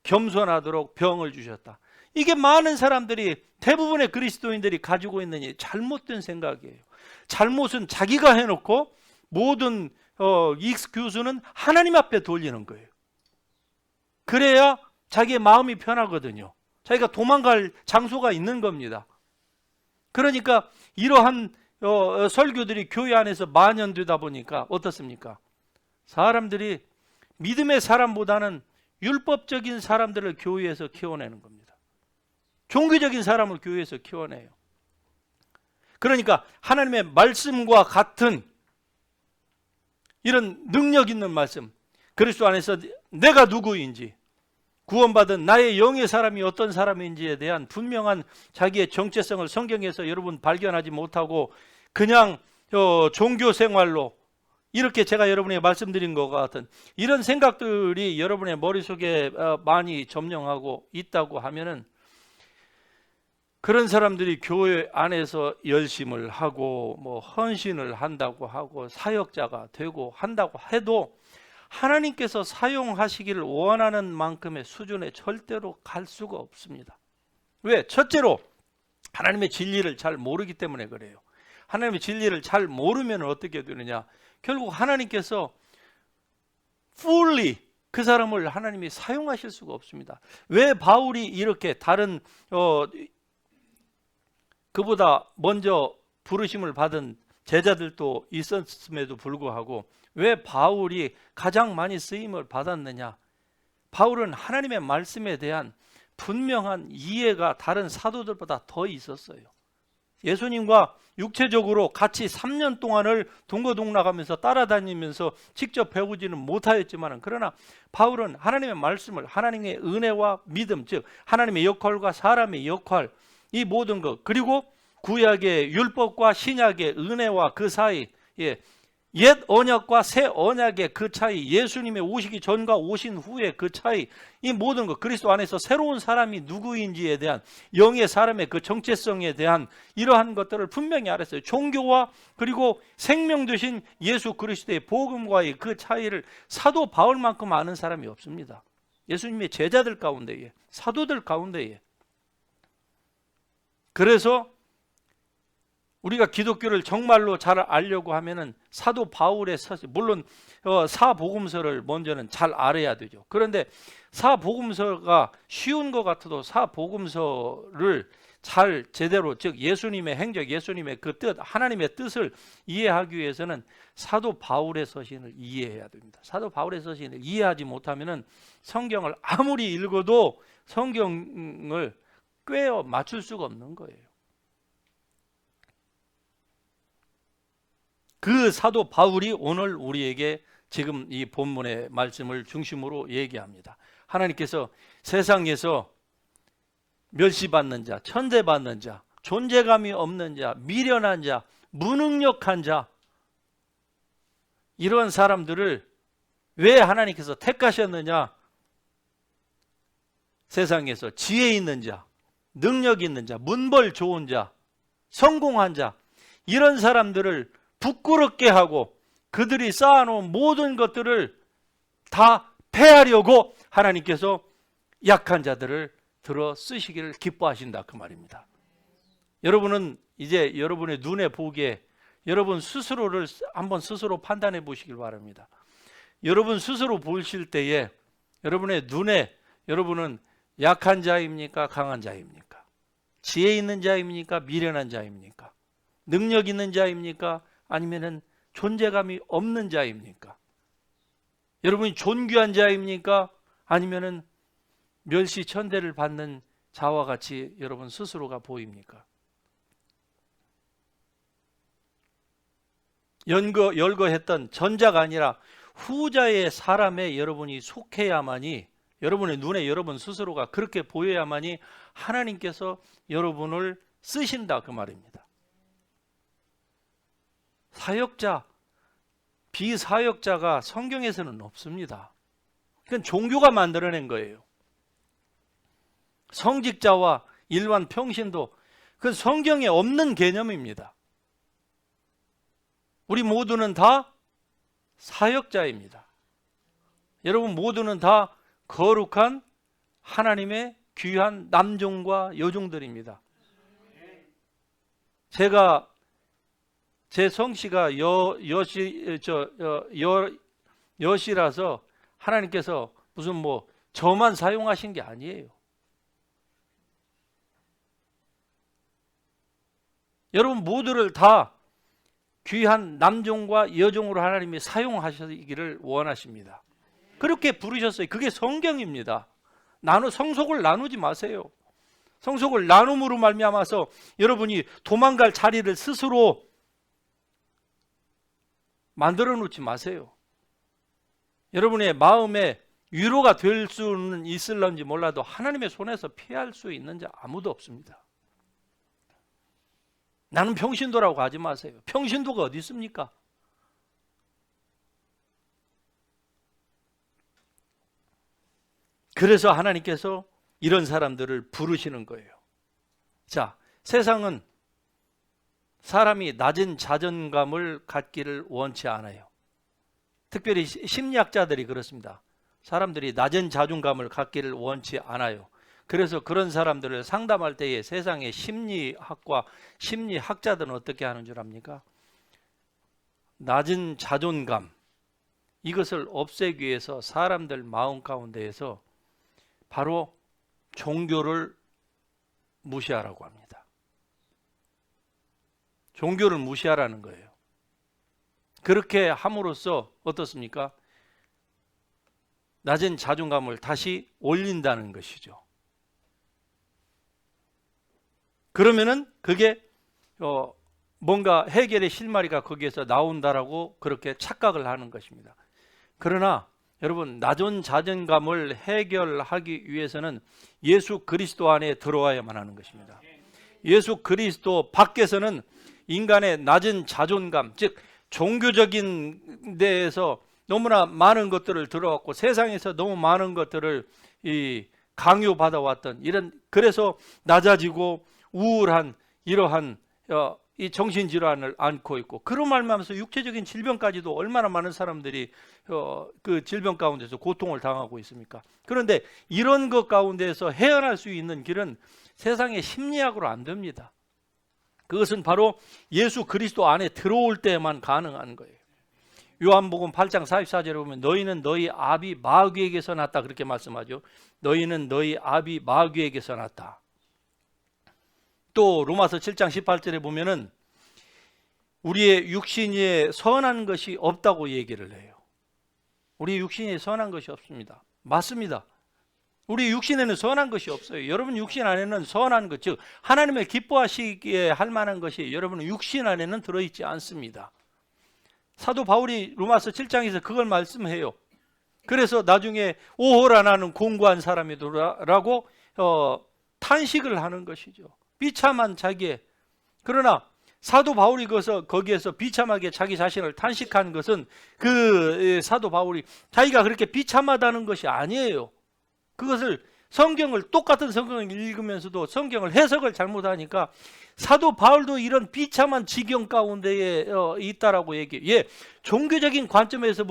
겸손하도록 병을 주셨다. 이게 많은 사람들이 대부분의 그리스도인들이 가지고 있는 잘못된 생각이에요. 잘못은 자기가 해놓고 모든 익스큐즈는 하나님 앞에 돌리는 거예요. 그래야 자기의 마음이 편하거든요. 자기가 도망갈 장소가 있는 겁니다. 그러니까 이러한 설교들이 교회 안에서 만연되다 보니까 어떻습니까? 사람들이 믿음의 사람보다는 율법적인 사람들을 교회에서 키워내는 겁니다. 종교적인 사람을 교회에서 키워내요. 그러니까 하나님의 말씀과 같은 이런 능력 있는 말씀, 그리스도 안에서 내가 누구인지, 구원받은 나의 영의 사람이 어떤 사람인지에 대한 분명한 자기의 정체성을 성경에서 여러분 발견하지 못하고 그냥 종교 생활로 이렇게 제가 여러분에게 말씀드린 것 같은 이런 생각들이 여러분의 머릿속에 많이 점령하고 있다고 하면은 그런 사람들이 교회 안에서 열심을 하고 헌신을 한다고 하고 사역자가 되고 한다고 해도 하나님께서 사용하시기를 원하는 만큼의 수준에 절대로 갈 수가 없습니다. 왜? 첫째로 하나님의 진리를 잘 모르기 때문에 그래요. 하나님의 진리를 잘 모르면 어떻게 되느냐? 결국 하나님께서 fully 그 사람을 하나님이 사용하실 수가 없습니다. 왜 바울이 이렇게 다른 그보다 먼저 부르심을 받은 제자들도 있었음에도 불구하고 왜 바울이 가장 많이 쓰임을 받았느냐? 바울은 하나님의 말씀에 대한 분명한 이해가 다른 사도들보다 더 있었어요. 예수님과 육체적으로 같이 3년 동안을 동거동락하면서 따라다니면서 직접 배우지는 못하였지만 그러나 바울은 하나님의 말씀을 하나님의 은혜와 믿음, 즉 하나님의 역할과 사람의 역할, 이 모든 것, 그리고 구약의 율법과 신약의 은혜와 그 사이, 옛 언약과 새 언약의 그 차이, 예수님의 오시기 전과 오신 후의 그 차이, 이 모든 것, 그리스도 안에서 새로운 사람이 누구인지에 대한 영의 사람의 그 정체성에 대한 이러한 것들을 분명히 알았어요. 종교와 그리고 생명 되신 예수 그리스도의 복음과의 그 차이를 사도 바울만큼 아는 사람이 없습니다. 예수님의 제자들 가운데에, 사도들 가운데에. 그래서 우리가 기독교를 정말로 잘 알려고 하면은 사도 바울의 서신, 물론 사복음서를 먼저는 잘 알아야 되죠. 그런데 사복음서가 쉬운 것 같아도 사복음서를 잘 제대로, 즉 예수님의 행적, 예수님의 그 뜻, 하나님의 뜻을 이해하기 위해서는 사도 바울의 서신을 이해해야 됩니다. 사도 바울의 서신을 이해하지 못하면은 성경을 아무리 읽어도 성경을 꿰어 맞출 수가 없는 거예요. 그 사도 바울이 오늘 우리에게 지금 이 본문의 말씀을 중심으로 얘기합니다. 하나님께서 세상에서 멸시받는 자, 천대받는 자, 존재감이 없는 자, 미련한 자, 무능력한 자, 이런 사람들을 왜 하나님께서 택하셨느냐? 세상에서 지혜 있는 자, 능력 있는 자, 문벌 좋은 자, 성공한 자, 이런 사람들을 부끄럽게 하고 그들이 쌓아놓은 모든 것들을 다 패하려고 하나님께서 약한 자들을 들어 쓰시기를 기뻐하신다, 그 말입니다. 여러분은 이제 여러분의 눈에 보기에 여러분 스스로를 한번 스스로 판단해 보시길 바랍니다. 여러분 스스로 보실 때에 여러분의 눈에 여러분은 약한 자입니까? 강한 자입니까? 지혜 있는 자입니까? 미련한 자입니까? 능력 있는 자입니까? 아니면은 존재감이 없는 자입니까? 여러분이 존귀한 자입니까? 아니면은 멸시천대를 받는 자와 같이 여러분 스스로가 보입니까? 열거했던 전자가 아니라 후자의 사람에 여러분이 속해야만이, 여러분의 눈에 여러분 스스로가 그렇게 보여야만이 하나님께서 여러분을 쓰신다, 그 말입니다. 사역자, 비사역자가 성경에서는 없습니다. 그건 종교가 만들어낸 거예요. 성직자와 일반 평신도, 그건 성경에 없는 개념입니다. 우리 모두는 다 사역자입니다. 여러분 모두는 다 거룩한 하나님의 귀한 남종과 여종들입니다. 제 성씨가 여시라서 하나님께서 무슨 뭐 저만 사용하신 게 아니에요. 여러분 모두를 다 귀한 남종과 여종으로 하나님이 사용하시기를 원하십니다. 그렇게 부르셨어요. 그게 성경입니다. 성속을 나누지 마세요. 성속을 나눔으로 말미암아서 여러분이 도망갈 자리를 스스로 만들어 놓지 마세요. 여러분의 마음에 위로가 될 수는 있을런지 몰라도 하나님의 손에서 피할 수 있는 자 아무도 없습니다. 나는 평신도라고 하지 마세요. 평신도가 어디 있습니까? 그래서 하나님께서 이런 사람들을 부르시는 거예요. 자, 세상은 사람이 낮은 자존감을 갖기를 원치 않아요. 특별히 심리학자들이 그렇습니다. 사람들이 낮은 자존감을 갖기를 원치 않아요. 그래서 그런 사람들을 상담할 때에 세상의 심리학과 심리학자들은 어떻게 하는 줄 압니까? 낮은 자존감, 이것을 없애기 위해서 사람들 마음 가운데에서 바로 종교를 무시하라고 합니다. 종교를 무시하라는 거예요. 그렇게 함으로써 어떻습니까? 낮은 자존감을 다시 올린다는 것이죠. 그러면은 그게 뭔가 해결의 실마리가 거기에서 나온다라고 그렇게 착각을 하는 것입니다. 그러나 여러분, 낮은 자존감을 해결하기 위해서는 예수 그리스도 안에 들어와야만 하는 것입니다. 예수 그리스도 밖에서는 인간의 낮은 자존감, 즉 종교적인 데에서 너무나 많은 것들을 들어왔고 세상에서 너무 많은 것들을 강요받아왔던 이런, 그래서 낮아지고 우울한 이러한 이 정신질환을 앓고 있고, 그런 말하면서 육체적인 질병까지도 얼마나 많은 사람들이 그 질병 가운데서 고통을 당하고 있습니까? 그런데 이런 것 가운데서 헤어날 수 있는 길은 세상의 심리학으로 안 됩니다. 그것은 바로 예수 그리스도 안에 들어올 때만 가능한 거예요. 요한복음 8장 44절에 보면 너희는 너희 아비 마귀에게서 났다 그렇게 말씀하죠. 너희는 너희 아비 마귀에게서 났다. 또 로마서 7장 18절에 보면은 우리의 육신에 선한 것이 없다고 얘기를 해요. 우리 육신에 선한 것이 없습니다. 맞습니다. 우리 육신에는 선한 것이 없어요. 여러분 육신 안에는 선한 것, 즉 하나님을 기뻐하시기에 할 만한 것이 여러분 육신 안에는 들어있지 않습니다. 사도 바울이 로마서 7장에서 그걸 말씀해요. 그래서 나중에 오호라 나는 공고한 사람이더라라고 탄식을 하는 것이죠. 비참한 자기의. 그러나 사도 바울이 거기에서 비참하게 자기 자신을 탄식한 것은 그 사도 바울이 자기가 그렇게 비참하다는 것이 아니에요. 그것을 성경을 똑같은 성경을 읽으면서도 성경을 해석을 잘못하니까 사도 바울도 이런 비참한 지경 가운데에 있다라고 얘기해요. 예, 종교적인 관점에서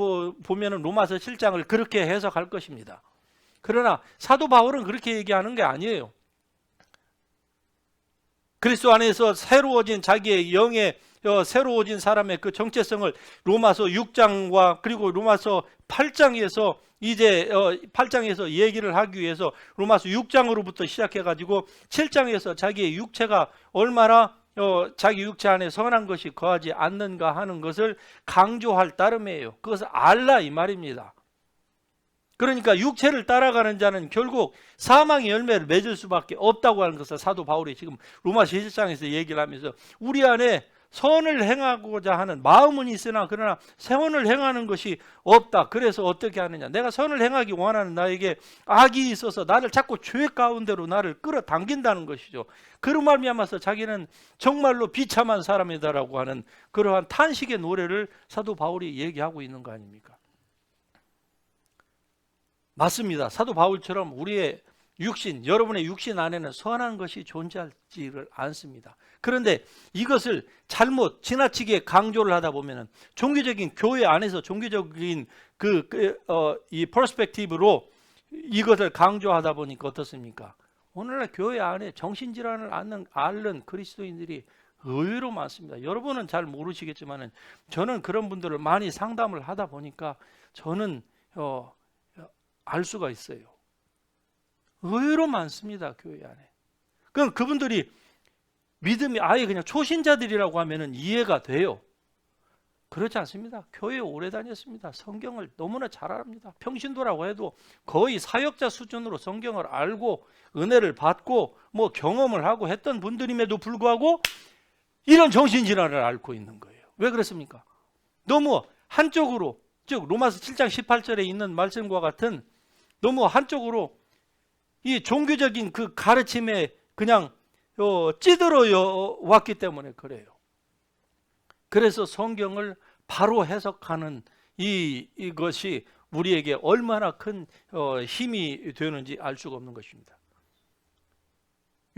보면은 로마서 7장을 그렇게 해석할 것입니다. 그러나 사도 바울은 그렇게 얘기하는 게 아니에요. 그리스도 안에서 새로워진 자기의 영의 새로워진 사람의 그 정체성을 로마서 6장과 그리고 로마서 8장에서 이제 8장에서 얘기를 하기 위해서 로마서 6장으로부터 시작해가지고 7장에서 자기의 육체가 얼마나 자기 육체 안에 선한 것이 거하지 않는가 하는 것을 강조할 따름이에요. 그것을 알라 이 말입니다. 그러니까 육체를 따라가는 자는 결국 사망의 열매를 맺을 수밖에 없다고 하는 것을 사도 바울이 지금 로마서 1장에서 얘기를 하면서 우리 안에 선을 행하고자 하는 마음은 있으나 그러나 선을 행하는 것이 없다. 그래서 어떻게 하느냐? 내가 선을 행하기 원하는 나에게 악이 있어서 나를 자꾸 죄 가운데로 나를 끌어당긴다는 것이죠. 그런 말미암아서 자기는 정말로 비참한 사람이다라고 하는 그러한 탄식의 노래를 사도 바울이 얘기하고 있는 거 아닙니까? 맞습니다. 사도 바울처럼 우리의 육신, 여러분의 육신 안에는 선한 것이 존재하지를 않습니다. 그런데 이것을 잘못 지나치게 강조를 하다 보면은 종교적인 교회 안에서 종교적인 이 퍼스펙티브로 이것을 강조하다 보니까 어떻습니까? 오늘날 교회 안에 정신질환을 앓는 그리스도인들이 의외로 많습니다. 여러분은 잘 모르시겠지만은 저는 그런 분들을 많이 상담을 하다 보니까 저는 알 수가 있어요. 의외로 많습니다. 교회 안에. 그럼 그분들이 믿음이 아예 그냥 초신자들이라고 하면은 이해가 돼요. 그렇지 않습니다. 교회에 오래 다녔습니다. 성경을 너무나 잘 압니다. 평신도라고 해도 거의 사역자 수준으로 성경을 알고 은혜를 받고 뭐 경험을 하고 했던 분들임에도 불구하고 이런 정신질환을 앓고 있는 거예요. 왜 그렇습니까? 너무 한쪽으로, 즉 로마서 7장 18절에 있는 말씀과 같은 너무 한쪽으로 이 종교적인 그 가르침에 그냥 찌들어 왔기 때문에 그래요. 그래서 성경을 바로 해석하는 이것이 우리에게 얼마나 큰 힘이 되는지 알 수가 없는 것입니다.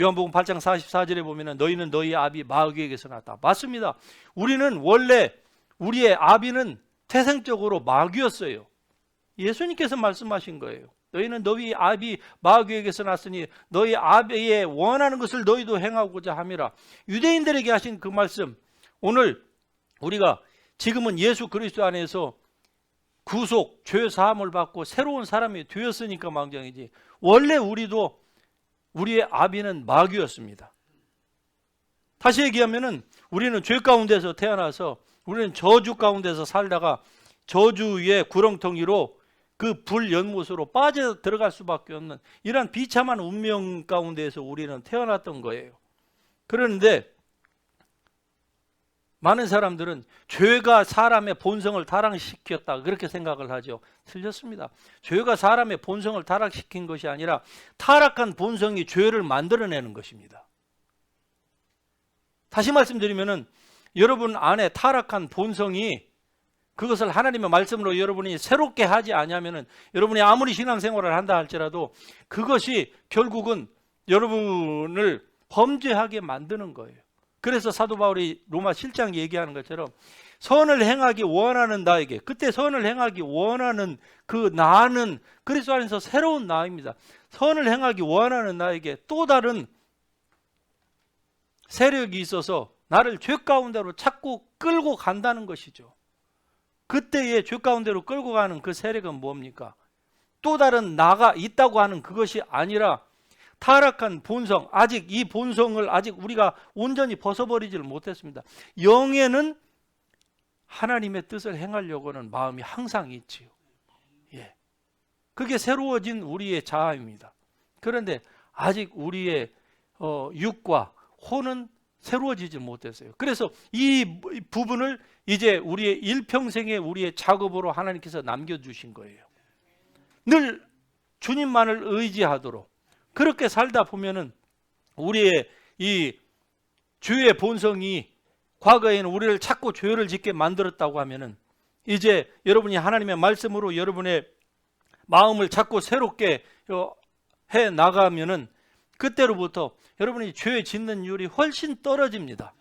요한복음 8장 44절에 보면 너희는 너희 아비 마귀에게서 났다. 맞습니다. 우리는 원래 우리의 아비는 태생적으로 마귀였어요. 예수님께서 말씀하신 거예요. 너희는 너희 아비 마귀에게서 났으니 너희 아비의 원하는 것을 너희도 행하고자 함이라. 유대인들에게 하신 그 말씀, 오늘 우리가 지금은 예수 그리스도 안에서 구속, 죄 사함을 받고 새로운 사람이 되었으니까 망정이지 원래 우리도 우리의 아비는 마귀였습니다. 다시 얘기하면은 우리는 죄 가운데서 태어나서 우리는 저주 가운데서 살다가 저주의 구렁텅이로 그 불연못으로 빠져 들어갈 수밖에 없는 이런 비참한 운명 가운데에서 우리는 태어났던 거예요. 그런데 많은 사람들은 죄가 사람의 본성을 타락시켰다 그렇게 생각을 하죠. 틀렸습니다. 죄가 사람의 본성을 타락시킨 것이 아니라 타락한 본성이 죄를 만들어내는 것입니다. 다시 말씀드리면은 여러분 안에 타락한 본성이 그것을 하나님의 말씀으로 여러분이 새롭게 하지 않으면은 여러분이 아무리 신앙생활을 한다 할지라도 그것이 결국은 여러분을 범죄하게 만드는 거예요. 그래서 사도 바울이 로마 7장 얘기하는 것처럼 선을 행하기 원하는 나에게, 그때 선을 행하기 원하는 그 나는 그리스도 안에서 새로운 나입니다. 선을 행하기 원하는 나에게 또 다른 세력이 있어서 나를 죄 가운데로 자꾸 끌고 간다는 것이죠. 그때의 죄 가운데로 끌고 가는 그 세력은 뭡니까? 또 다른 나가 있다고 하는 그것이 아니라 타락한 본성, 아직 이 본성을 아직 우리가 온전히 벗어버리지를 못했습니다. 영에는 하나님의 뜻을 행하려고 하는 마음이 항상 있지요. 예. 그게 새로워진 우리의 자아입니다. 그런데 아직 우리의 육과 혼은 새로워지지 못했어요. 그래서 이 부분을 이제 우리의 일평생의 우리의 작업으로 하나님께서 남겨주신 거예요. 늘 주님만을 의지하도록 그렇게 살다 보면은 우리의 이 죄의 본성이 과거에는 우리를 자꾸 죄를 짓게 만들었다고 하면은 이제 여러분이 하나님의 말씀으로 여러분의 마음을 자꾸 새롭게 해 나가면은 그때로부터 여러분이 죄 짓는 율이 훨씬 떨어집니다.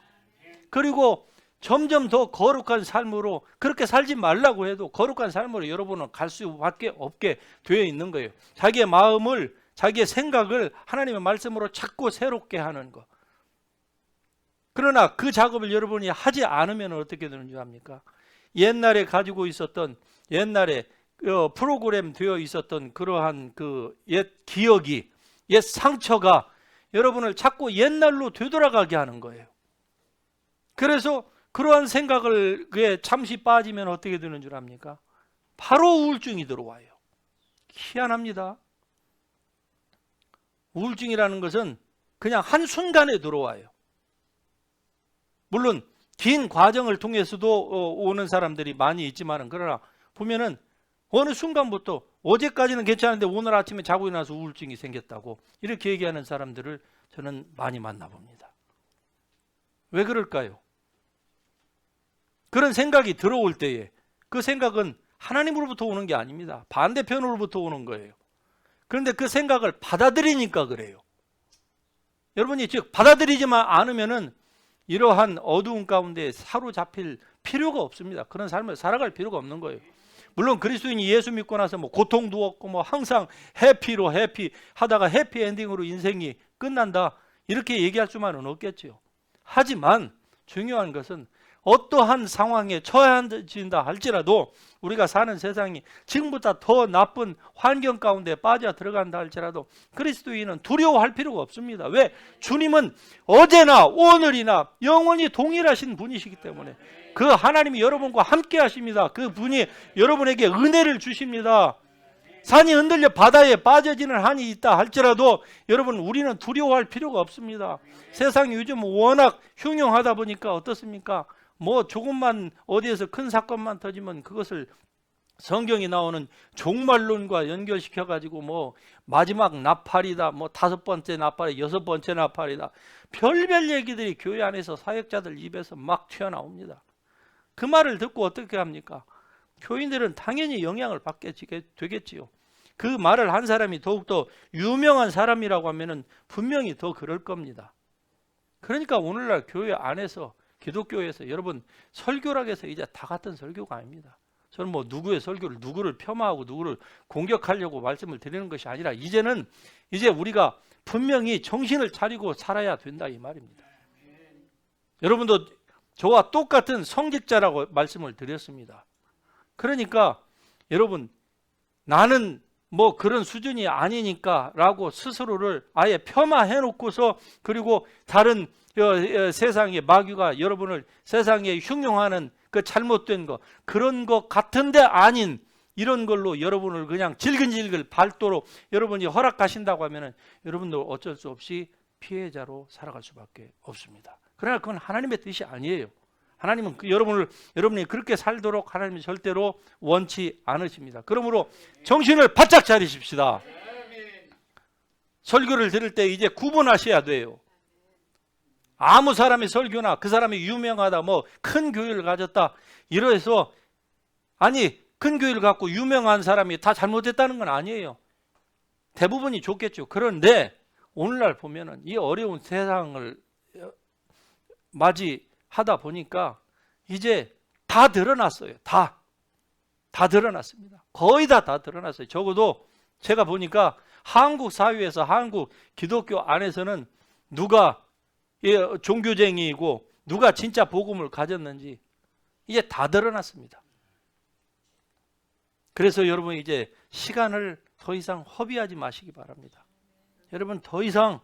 그리고 점점 더 거룩한 삶으로, 그렇게 살지 말라고 해도 거룩한 삶으로 여러분은 갈 수밖에 없게 되어 있는 거예요. 자기의 마음을, 자기의 생각을 하나님의 말씀으로 자꾸 새롭게 하는 것. 그러나 그 작업을 여러분이 하지 않으면 어떻게 되는 줄 압니까? 옛날에 가지고 있었던, 옛날에 프로그램 되어 있었던 그러한 그 옛 기억이, 옛 상처가 여러분을 자꾸 옛날로 되돌아가게 하는 거예요. 그래서 그러한 생각을 잠시 빠지면 어떻게 되는 줄 압니까? 바로 우울증이 들어와요. 희한합니다. 우울증이라는 것은 그냥 한순간에 들어와요. 물론 긴 과정을 통해서도 오는 사람들이 많이 있지만, 그러나 보면은 어느 순간부터 어제까지는 괜찮은데 오늘 아침에 자고 일어나서 우울증이 생겼다고 이렇게 얘기하는 사람들을 저는 많이 만나봅니다. 왜 그럴까요? 그런 생각이 들어올 때에 그 생각은 하나님으로부터 오는 게 아닙니다. 반대편으로부터 오는 거예요. 그런데 그 생각을 받아들이니까 그래요. 여러분이 즉 받아들이지만 않으면은 이러한 어두운 가운데 사로잡힐 필요가 없습니다. 그런 삶을 살아갈 필요가 없는 거예요. 물론 그리스도인이 예수 믿고 나서 뭐 고통도 없고 뭐 항상 해피로 해피 하다가 해피 엔딩으로 인생이 끝난다 이렇게 얘기할 수만은 없겠지요. 하지만 중요한 것은 어떠한 상황에 처해진다 할지라도 우리가 사는 세상이 지금보다 더 나쁜 환경 가운데 빠져 들어간다 할지라도 그리스도인은 두려워할 필요가 없습니다. 왜? 주님은 어제나 오늘이나 영원히 동일하신 분이시기 때문에 그 하나님이 여러분과 함께 하십니다. 그 분이 여러분에게 은혜를 주십니다. 산이 흔들려 바다에 빠져지는 한이 있다 할지라도 여러분 우리는 두려워할 필요가 없습니다. 세상이 요즘 워낙 흉흉하다 보니까 어떻습니까? 뭐 조금만 어디에서 큰 사건만 터지면 그것을 성경이 나오는 종말론과 연결시켜 가지고 뭐 마지막 나팔이다, 뭐 5번째 나팔이 6번째 나팔이다, 별별 얘기들이 교회 안에서 사역자들 입에서 막 튀어나옵니다. 그 말을 듣고 어떻게 합니까? 교인들은 당연히 영향을 받게 되겠지요. 그 말을 한 사람이 더욱더 유명한 사람이라고 하면은 분명히 더 그럴 겁니다. 그러니까 오늘날 교회 안에서, 기독교에서 여러분 설교라고 해서 이제 다 같은 설교가 아닙니다. 저는 뭐 누구의 설교를 누구를 폄하하고 누구를 공격하려고 말씀을 드리는 것이 아니라 이제는 이제 우리가 분명히 정신을 차리고 살아야 된다 이 말입니다. 여러분도 저와 똑같은 성직자라고 말씀을 드렸습니다. 그러니까 여러분 나는 뭐 그런 수준이 아니니까 라고 스스로를 아예 폄하해 놓고서 그리고 다른 세상의 마귀가 여러분을 세상에 흉흉하는 그 잘못된 거 그런 것 같은데 아닌 이런 걸로 여러분을 그냥 질근질근 밟도록 여러분이 허락하신다고 하면은 여러분도 어쩔 수 없이 피해자로 살아갈 수밖에 없습니다. 그러나 그건 하나님의 뜻이 아니에요. 하나님은 여러분이 그렇게 살도록 하나님이 절대로 원치 않으십니다. 그러므로 정신을 바짝 차리십시다. 설교를 들을 때 이제 구분하셔야 돼요. 아무 사람의 설교나 그 사람이 유명하다, 뭐 큰 교회를 가졌다 이래서 아니 큰 교회를 갖고 유명한 사람이 다 잘못했다는 건 아니에요. 대부분이 좋겠죠. 그런데 오늘날 보면은 이 어려운 세상을 맞이하다 보니까 이제 다 드러났어요. 다 드러났습니다. 거의 다 드러났어요. 적어도 제가 보니까 한국 사회에서 한국 기독교 안에서는 누가 종교쟁이이고 누가 진짜 복음을 가졌는지 이제 다 드러났습니다. 그래서 여러분 이제 시간을 더 이상 허비하지 마시기 바랍니다. 여러분 더 이상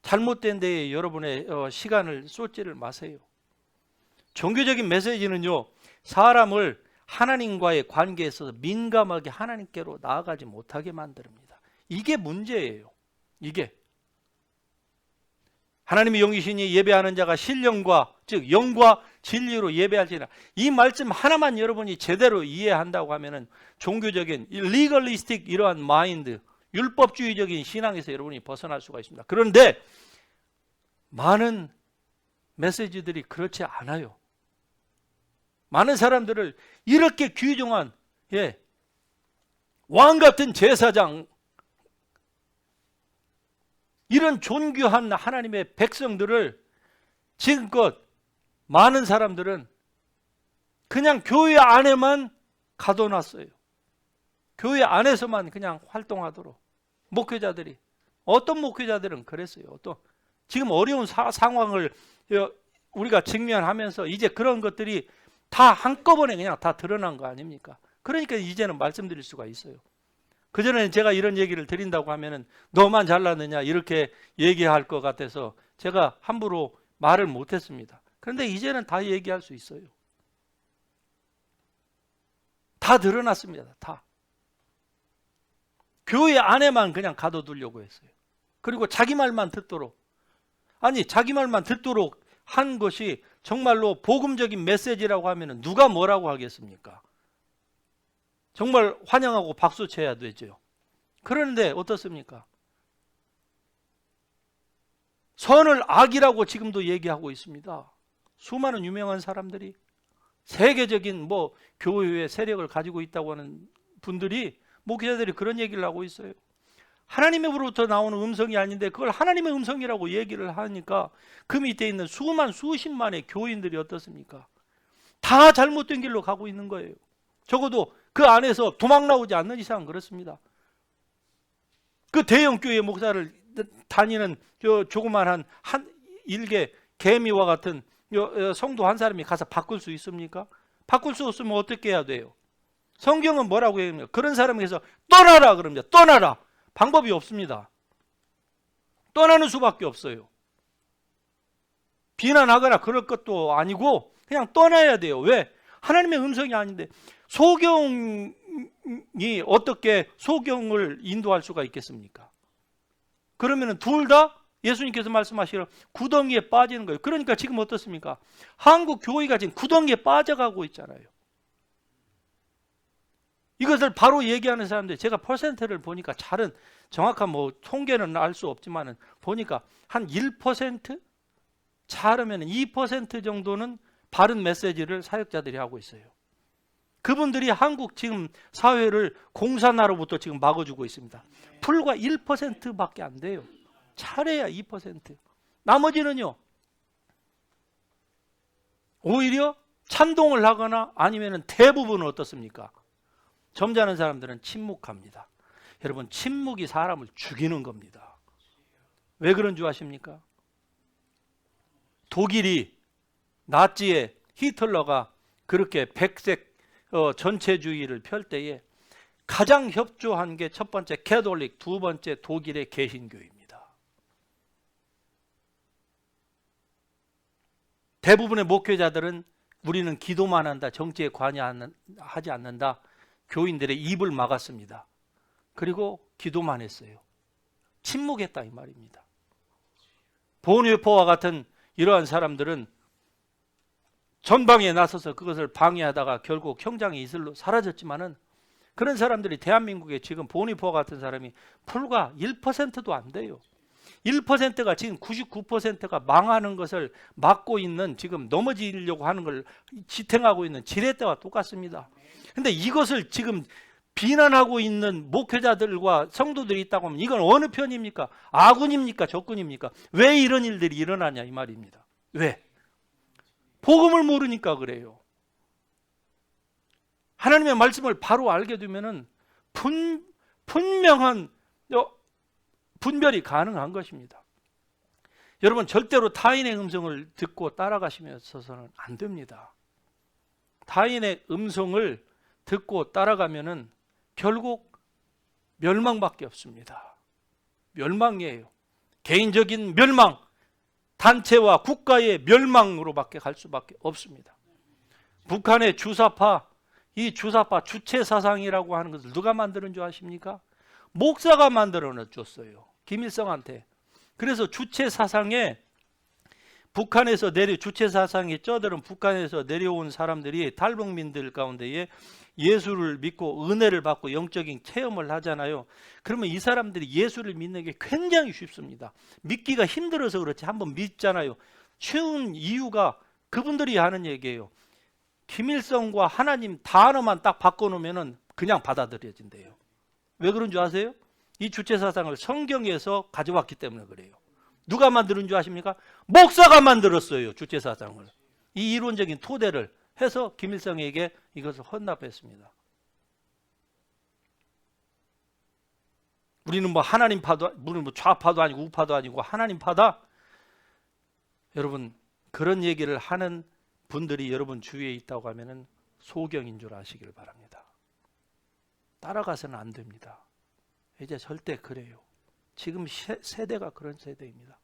잘못된 데에 여러분의 시간을 쏟지를 마세요. 종교적인 메시지는요, 사람을 하나님과의 관계에 있어서 민감하게 하나님께로 나아가지 못하게 만듭니다. 이게 문제예요. 이게 하나님의 영이시니 예배하는 자가 신령과 즉 영과 진리로 예배할지니라. 이 말씀 하나만 여러분이 제대로 이해한다고 하면은 종교적인 리걸리스틱 이러한 마인드, 율법주의적인 신앙에서 여러분이 벗어날 수가 있습니다. 그런데 많은 메시지들이 그렇지 않아요. 많은 사람들을 이렇게 귀중한 왕 같은 제사장, 이런 존귀한 하나님의 백성들을 지금껏 많은 사람들은 그냥 교회 안에만 가둬놨어요. 교회 안에서만 그냥 활동하도록. 목회자들이, 어떤 목회자들은 그랬어요. 지금 어려운 상황을 우리가 직면하면서 이제 그런 것들이 다 한꺼번에 그냥 다 드러난 거 아닙니까? 그러니까 이제는 말씀드릴 수가 있어요. 그전에는 제가 이런 얘기를 드린다고 하면은 너만 잘났느냐 이렇게 얘기할 것 같아서 제가 함부로 말을 못했습니다. 그런데 이제는 다 얘기할 수 있어요. 다 드러났습니다. 다. 교회 안에만 그냥 가둬두려고 했어요. 그리고 자기 말만 듣도록. 아니, 자기 말만 듣도록 한 것이 정말로 복음적인 메시지라고 하면 누가 뭐라고 하겠습니까? 정말 환영하고 박수 쳐야 되죠. 그런데 어떻습니까? 선을 악이라고 지금도 얘기하고 있습니다. 수많은 유명한 사람들이, 세계적인 교회의 세력을 가지고 있다고 하는 분들이, 목회자들이 그런 얘기를 하고 있어요. 하나님으로부터 나오는 음성이 아닌데 그걸 하나님의 음성이라고 얘기를 하니까 그 밑에 있는 수십만의 교인들이 어떻습니까? 다 잘못된 길로 가고 있는 거예요. 적어도 그 안에서 도망 나오지 않는 이상 그렇습니다. 그 대형교회 목사를 다니는 조그만한 일개 개미와 같은 성도 한 사람이 가서 바꿀 수 있습니까? 바꿀 수 없으면 어떻게 해야 돼요? 성경은 뭐라고 해요? 그런 사람에게서 떠나라 그럽니다. 떠나라. 방법이 없습니다. 떠나는 수밖에 없어요. 비난하거나 그럴 것도 아니고 그냥 떠나야 돼요. 왜? 하나님의 음성이 아닌데. 소경이 어떻게 소경을 인도할 수가 있겠습니까? 그러면 둘 다 예수님께서 말씀하시기로 구덩이에 빠지는 거예요. 그러니까 지금 어떻습니까? 한국 교회가 지금 구덩이에 빠져가고 있잖아요. 이것을 바로 얘기하는 사람들, 제가 퍼센트를 보니까 정확한 통계는 알 수 없지만 보니까 한 1%? 잘하면 2% 정도는 바른 메시지를 사역자들이 하고 있어요. 그분들이 한국 지금 사회를 공산화로부터 지금 막아주고 있습니다. 불과 1%밖에 안 돼요. 잘해야 2%. 나머지는요, 오히려 찬동을 하거나 아니면 대부분은 어떻습니까? 점잖은 사람들은 침묵합니다. 여러분, 침묵이 사람을 죽이는 겁니다. 왜 그런 줄 아십니까? 독일이 나치의 히틀러가 그렇게 백색 전체주의를 펼 때에 가장 협조한 게 첫 번째 캐톨릭, 두 번째 독일의 개신교입니다. 대부분의 목회자들은 우리는 기도만 한다, 정치에 관여하지 않는다, 교인들의 입을 막았습니다. 그리고 기도만 했어요. 침묵했다 이 말입니다. 보니페어와 같은 이러한 사람들은 전방에 나서서 그것을 방해하다가 결국 형장의 이슬로 사라졌지만은, 그런 사람들이 대한민국에 지금 보니페어 같은 사람이 불과 1%도 안 돼요. 1%가 지금 99%가 망하는 것을 막고 있는, 지금 넘어지려고 하는 걸 지탱하고 있는 지렛대와 똑같습니다. 근데 이것을 지금 비난하고 있는 목회자들과 성도들이 있다고 하면 이건 어느 편입니까? 아군입니까? 적군입니까? 왜 이런 일들이 일어나냐 이 말입니다. 왜? 복음을 모르니까 그래요. 하나님의 말씀을 바로 알게 되면은 분명한 분별이 가능한 것입니다. 여러분 절대로 타인의 음성을 듣고 따라가시면서는 안 됩니다. 타인의 음성을 듣고 따라가면은 결국 멸망밖에 없습니다. 멸망이에요. 개인적인 멸망, 단체와 국가의 멸망으로밖에 갈 수밖에 없습니다. 북한의 주사파, 이 주사파 주체 사상이라고 하는 것을 누가 만드는 줄 아십니까? 목사가 만들어 줬어요. 김일성한테. 그래서 주체 사상에 북한에서 주체 사상에 쩌들은 북한에서 내려온 사람들이 탈북민들 가운데에 예수를 믿고 은혜를 받고 영적인 체험을 하잖아요. 그러면 이 사람들이 예수를 믿는 게 굉장히 쉽습니다. 믿기가 힘들어서 그렇지 한번 믿잖아요. 쉬운 이유가 그분들이 하는 얘기예요. 김일성과 하나님 단어만 딱 바꿔놓으면 그냥 받아들여진대요. 왜 그런 줄 아세요? 이 주체 사상을 성경에서 가져왔기 때문에 그래요. 누가 만드는 줄 아십니까? 목사가 만들었어요. 주체 사상을. 이 이론적인 토대를 해서 김일성에게 이것을 헌납했습니다. 우리는 뭐 하나님파도, 우리는 뭐 좌파도 아니고 우파도 아니고 하나님파다. 여러분 그런 얘기를 하는 분들이 여러분 주위에 있다고 하면은 소경인 줄 아시길 바랍니다. 따라가서는 안 됩니다. 이제 절대 그래요. 지금 세대가 그런 세대입니다.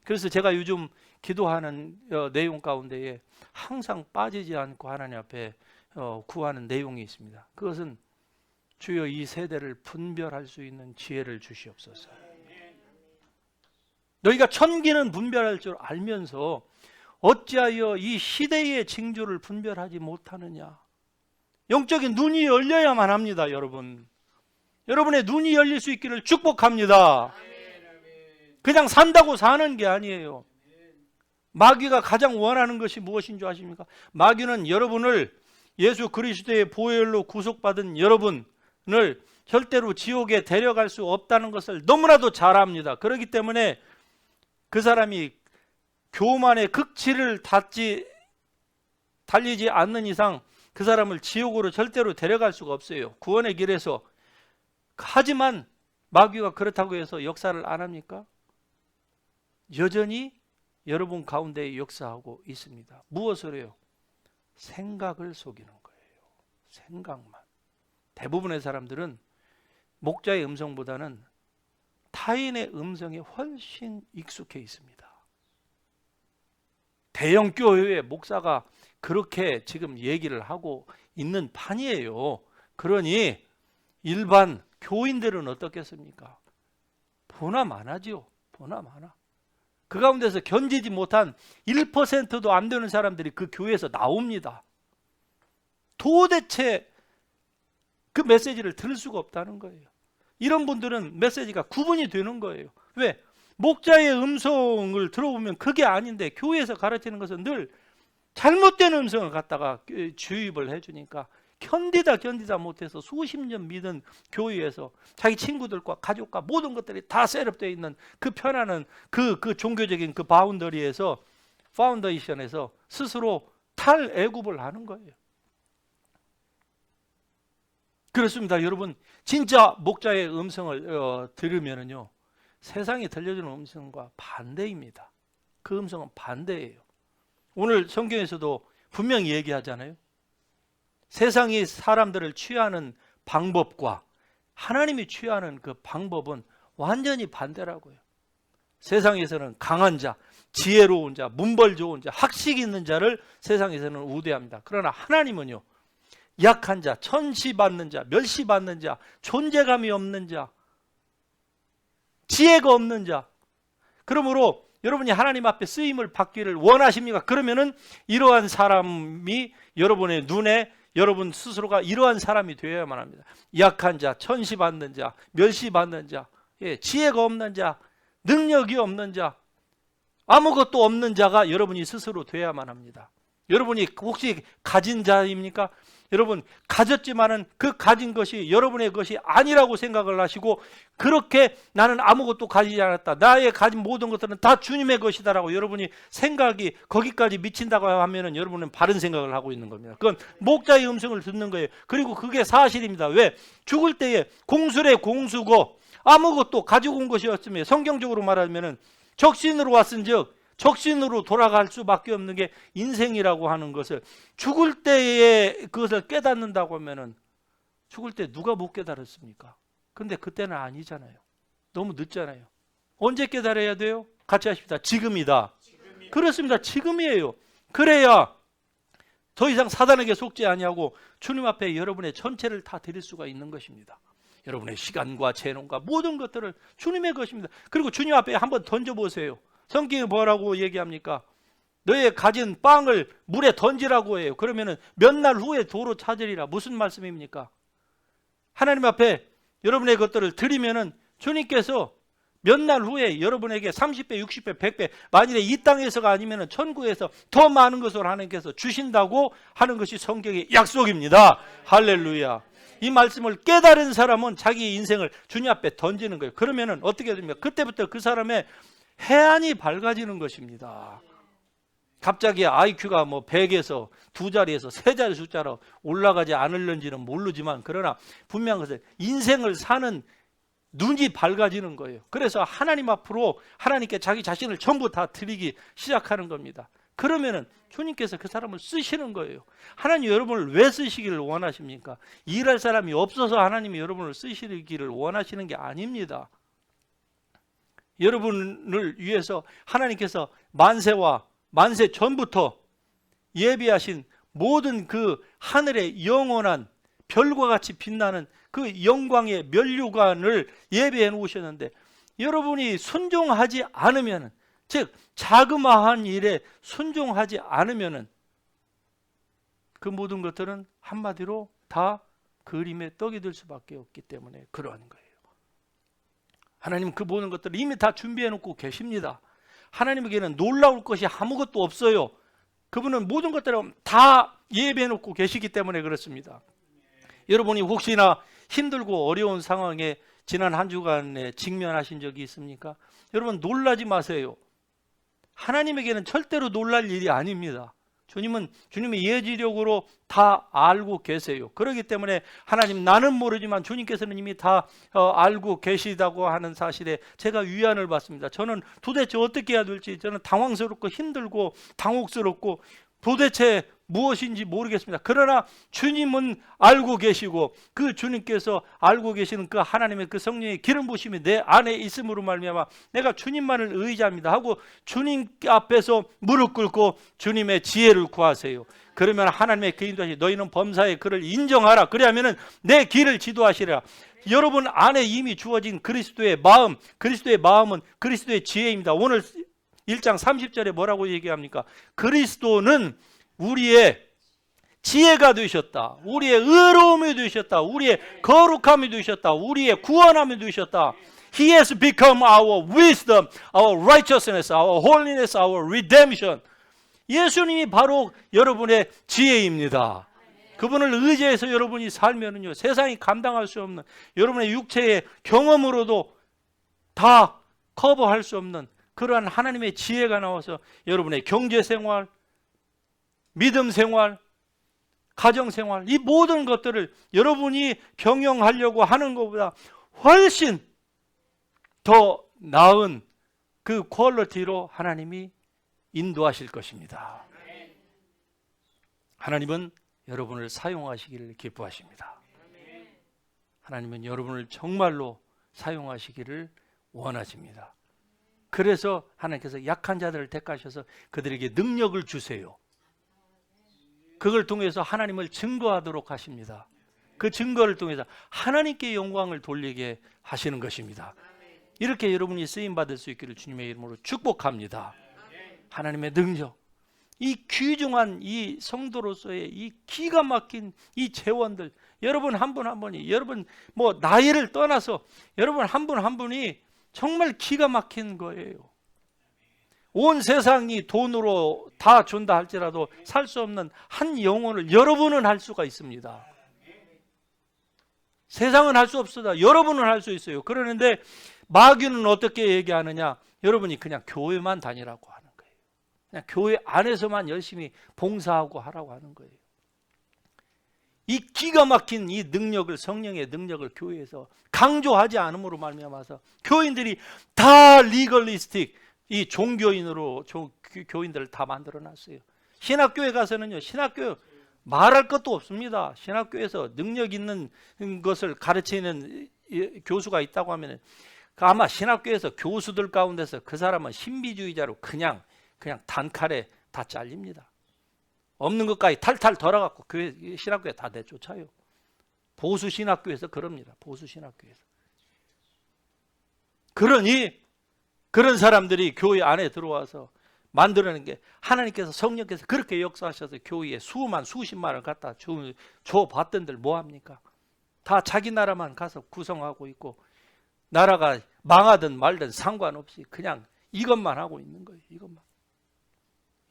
그래서 제가 요즘 기도하는 내용 가운데에 항상 빠지지 않고 하나님 앞에 구하는 내용이 있습니다. 그것은 주여 이 세대를 분별할 수 있는 지혜를 주시옵소서. 너희가 천기는 분별할 줄 알면서 어찌하여 이 시대의 징조를 분별하지 못하느냐. 영적인 눈이 열려야만 합니다. 여러분. 여러분의 눈이 열릴 수 있기를 축복합니다. 그냥 산다고 사는 게 아니에요. 마귀가 가장 원하는 것이 무엇인 줄 아십니까? 마귀는 여러분을 예수 그리스도의 보혈로 구속받은 여러분을 절대로 지옥에 데려갈 수 없다는 것을 너무나도 잘 압니다. 그렇기 때문에 그 사람이 교만의 극치를 달리지 않는 이상 그 사람을 지옥으로 절대로 데려갈 수가 없어요. 구원의 길에서. 하지만 마귀가 그렇다고 해서 역사를 안 합니까? 여전히 여러분 가운데 역사하고 있습니다. 무엇을 해요? 생각을 속이는 거예요. 생각만. 대부분의 사람들은 목자의 음성보다는 타인의 음성에 훨씬 익숙해 있습니다. 대형 교회의 목사가 그렇게 지금 얘기를 하고 있는 판이에요. 그러니 일반 교인들은 어떻겠습니까? 보나 마나지요. 보나 마나. 그 가운데서 견디지 못한 1%도 안 되는 사람들이 그 교회에서 나옵니다. 도대체 그 메시지를 들을 수가 없다는 거예요. 이런 분들은 메시지가 구분이 되는 거예요. 왜? 목자의 음성을 들어보면 그게 아닌데 교회에서 가르치는 것은 늘 잘못된 음성을 갖다가 주입을 해주니까 견디다 못해서 수십 년 믿은 교회에서 자기 친구들과 가족과 모든 것들이 다 셋업되어 있는 그 편안한 그 종교적인 그 바운더리에서 파운데이션에서 스스로 탈애굽을 하는 거예요. 그렇습니다. 여러분 진짜 목자의 음성을 들으면은요 세상이 들려주는 음성과 반대입니다. 그 음성은 반대예요. 오늘 성경에서도 분명히 얘기하잖아요. 세상이 사람들을 취하는 방법과 하나님이 취하는 그 방법은 완전히 반대라고요. 세상에서는 강한 자, 지혜로운 자, 문벌 좋은 자, 학식 있는 자를 세상에서는 우대합니다. 그러나 하나님은요 약한 자, 천시받는 자, 멸시받는 자, 존재감이 없는 자, 지혜가 없는 자. 그러므로 여러분이 하나님 앞에 쓰임을 받기를 원하십니까? 그러면은 이러한 사람이 여러분의 눈에 여러분 스스로가 이러한 사람이 되어야만 합니다. 약한 자, 천시받는 자, 멸시받는 자, 지혜가 없는 자, 능력이 없는 자, 아무것도 없는 자가 여러분이 스스로 되어야만 합니다. 여러분이 혹시 가진 자입니까? 여러분 가졌지만은 그 가진 것이 여러분의 것이 아니라고 생각을 하시고 그렇게 나는 아무것도 가지지 않았다. 나의 가진 모든 것들은 다 주님의 것이다라고 여러분이 생각이 거기까지 미친다고 하면은 여러분은 바른 생각을 하고 있는 겁니다. 그건 목자의 음성을 듣는 거예요. 그리고 그게 사실입니다. 왜? 죽을 때에 공술의 공수고 아무것도 가지고 온 것이 없으면 성경적으로 말하면은 적신으로 왔은즉 적신으로 돌아갈 수밖에 없는 게 인생이라고 하는 것을 죽을 때에 그것을 깨닫는다고 하면은 죽을 때 누가 못 깨달았습니까? 근데 그때는 아니잖아요. 너무 늦잖아요. 언제 깨달아야 돼요? 같이 하십시다. 지금이다. 그렇습니다. 지금이에요. 그래야 더 이상 사단에게 속지 아니하고 주님 앞에 여러분의 전체를 다 드릴 수가 있는 것입니다. 여러분의 시간과 재능과 모든 것들을 주님의 것입니다. 그리고 주님 앞에 한번 던져보세요. 성경이 뭐라고 얘기합니까? 너의 가진 빵을 물에 던지라고 해요. 그러면은 몇 날 후에 도로 찾으리라. 무슨 말씀입니까? 하나님 앞에 여러분의 것들을 드리면은 주님께서 몇 날 후에 여러분에게 30배, 60배, 100배, 만일에 이 땅에서가 아니면은 천국에서 더 많은 것을 하나님께서 주신다고 하는 것이 성경의 약속입니다. 할렐루야. 이 말씀을 깨달은 사람은 자기 인생을 주님 앞에 던지는 거예요. 그러면은 어떻게 됩니까? 그때부터 그 사람의 해안이 밝아지는 것입니다. 갑자기 IQ가 뭐 100에서 두 자리에서 세 자리 숫자로 올라가지 않을는지는 모르지만 그러나 분명한 것은 인생을 사는 눈이 밝아지는 거예요. 그래서 하나님 앞으로 하나님께 자기 자신을 전부 다 드리기 시작하는 겁니다. 그러면은 주님께서 그 사람을 쓰시는 거예요. 하나님 여러분을 왜 쓰시기를 원하십니까? 일할 사람이 없어서 하나님이 여러분을 쓰시기를 원하시는 게 아닙니다. 여러분을 위해서 하나님께서 만세와 만세 전부터 예비하신 모든 그 하늘의 영원한 별과 같이 빛나는 그 영광의 면류관을 예비해 놓으셨는데 여러분이 순종하지 않으면, 즉 자그마한 일에 순종하지 않으면 그 모든 것들은 한마디로 다 그림의 떡이 될 수밖에 없기 때문에 그러한 거예요. 하나님 그 모든 것들을 이미 다 준비해 놓고 계십니다. 하나님에게는 놀라울 것이 아무것도 없어요. 그분은 모든 것들을 다 예비해 놓고 계시기 때문에 그렇습니다. 여러분이 혹시나 힘들고 어려운 상황에 지난 한 주간에 직면하신 적이 있습니까? 여러분 놀라지 마세요. 하나님에게는 절대로 놀랄 일이 아닙니다. 주님은 주님의 예지력으로 다 알고 계세요. 그렇기 때문에 하나님 나는 모르지만 주님께서는 이미 다 알고 계시다고 하는 사실에 제가 위안을 받습니다. 저는 도대체 어떻게 해야 될지 저는 당황스럽고 힘들고 당혹스럽고 도대체 무엇인지 모르겠습니다. 그러나 주님은 알고 계시고 그 주님께서 알고 계시는 그 하나님의 그 성령의 기름 부심이 내 안에 있음으로 말미암아 내가 주님만을 의지합니다 하고 주님 앞에서 무릎 꿇고 주님의 지혜를 구하세요. 그러면 하나님의 그 인도하시 너희는 범사의 그를 인정하라. 그래야면은 내 길을 지도하시리라. 여러분 안에 이미 주어진 그리스도의 마음, 그리스도의 마음은 그리스도의 지혜입니다. 오늘 1장 30절에 뭐라고 얘기합니까? 그리스도는 우리의 지혜가 되셨다. 우리의 의로움이 되셨다. 우리의 거룩함이 되셨다. 우리의 구원함이 되셨다. He has become our wisdom, our righteousness, our holiness, our redemption. 예수님이 바로 여러분의 지혜입니다. 그분을 의지해서 여러분이 살면은요, 세상이 감당할 수 없는 여러분의 육체의 경험으로도 다 커버할 수 없는 그러한 하나님의 지혜가 나와서 여러분의 경제생활, 믿음생활, 가정생활 이 모든 것들을 여러분이 경영하려고 하는 것보다 훨씬 더 나은 그 퀄리티로 하나님이 인도하실 것입니다. 하나님은 여러분을 사용하시기를 기뻐하십니다. 하나님은 여러분을 정말로 사용하시기를 원하십니다. 그래서 하나님께서 약한 자들을 택하셔서 그들에게 능력을 주세요. 그걸 통해서 하나님을 증거하도록 하십니다. 그 증거를 통해서 하나님께 영광을 돌리게 하시는 것입니다. 이렇게 여러분이 쓰임받을 수 있기를 주님의 이름으로 축복합니다. 하나님의 능력, 이 귀중한 이 성도로서의 이 기가 막힌 이 재원들, 여러분 한 분 한 분이, 여러분 뭐 나이를 떠나서 여러분 한 분 한 분이 정말 기가 막힌 거예요. 온 세상이 돈으로 다 준다 할지라도 살 수 없는 한 영혼을 여러분은 할 수가 있습니다. 세상은 할 수 없습니다. 여러분은 할 수 있어요. 그러는데 마귀는 어떻게 얘기하느냐? 여러분이 그냥 교회만 다니라고 하는 거예요. 그냥 교회 안에서만 열심히 봉사하고 하라고 하는 거예요. 이 기가 막힌 이 능력을, 성령의 능력을 교회에서 강조하지 않음으로 말미암아서 교인들이 다 리걸리스틱, 이 종교인으로 교인들을 다 만들어놨어요. 신학교에 가서는요, 신학교 말할 것도 없습니다. 신학교에서 능력 있는 것을 가르치는 교수가 있다고 하면 아마 신학교에서 교수들 가운데서 그 사람은 신비주의자로 그냥 단칼에 다 잘립니다. 없는 것까지 탈탈 덜어갖고 신학교에 다 내쫓아요. 보수 신학교에서 그럽니다. 보수 신학교에서. 그러니 그런 사람들이 교회 안에 들어와서 만들어낸 게 하나님께서 성령께서 그렇게 역사하셔서 교회에 수십만을 갖다 줘봤던들 뭐합니까? 다 자기 나라만 가서 구성하고 있고 나라가 망하든 말든 상관없이 그냥 이것만 하고 있는 거예요. 이것만.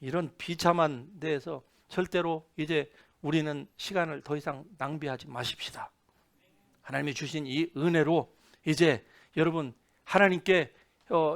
이런 비참한 데에서 절대로 이제 우리는 시간을 더 이상 낭비하지 마십시다. 하나님이 주신 이 은혜로 이제 여러분 하나님께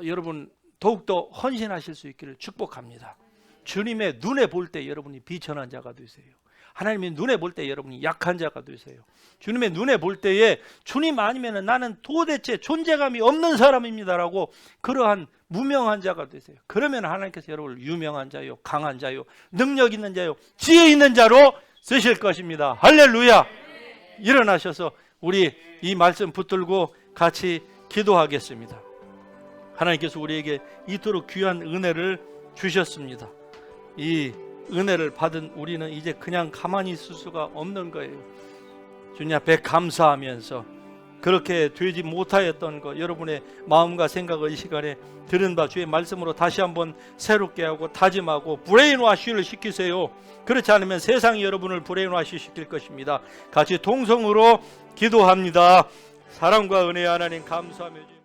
여러분 더욱더 헌신하실 수 있기를 축복합니다. 주님의 눈에 볼 때 여러분이 비천한 자가 되세요. 하나님의 눈에 볼 때 여러분이 약한 자가 되세요. 주님의 눈에 볼 때에 주님 아니면 나는 도대체 존재감이 없는 사람입니다라고 그러한 무명한 자가 되세요. 그러면 하나님께서 여러분을 유명한 자요, 강한 자요, 능력 있는 자요, 지혜 있는 자로 쓰실 것입니다. 할렐루야. 일어나셔서 우리 이 말씀 붙들고 같이 기도하겠습니다. 하나님께서 우리에게 이토록 귀한 은혜를 주셨습니다. 이 은혜를 받은 우리는 이제 그냥 가만히 있을 수가 없는 거예요. 주님 앞에 감사하면서 그렇게 되지 못하였던 것 여러분의 마음과 생각을 이 시간에 들은 바 주의 말씀으로 다시 한번 새롭게 하고 다짐하고 브레인와시를 시키세요. 그렇지 않으면 세상이 여러분을 브레인와시 시킬 것입니다. 같이 동성으로 기도합니다. 사랑과 은혜의 하나님 감사하며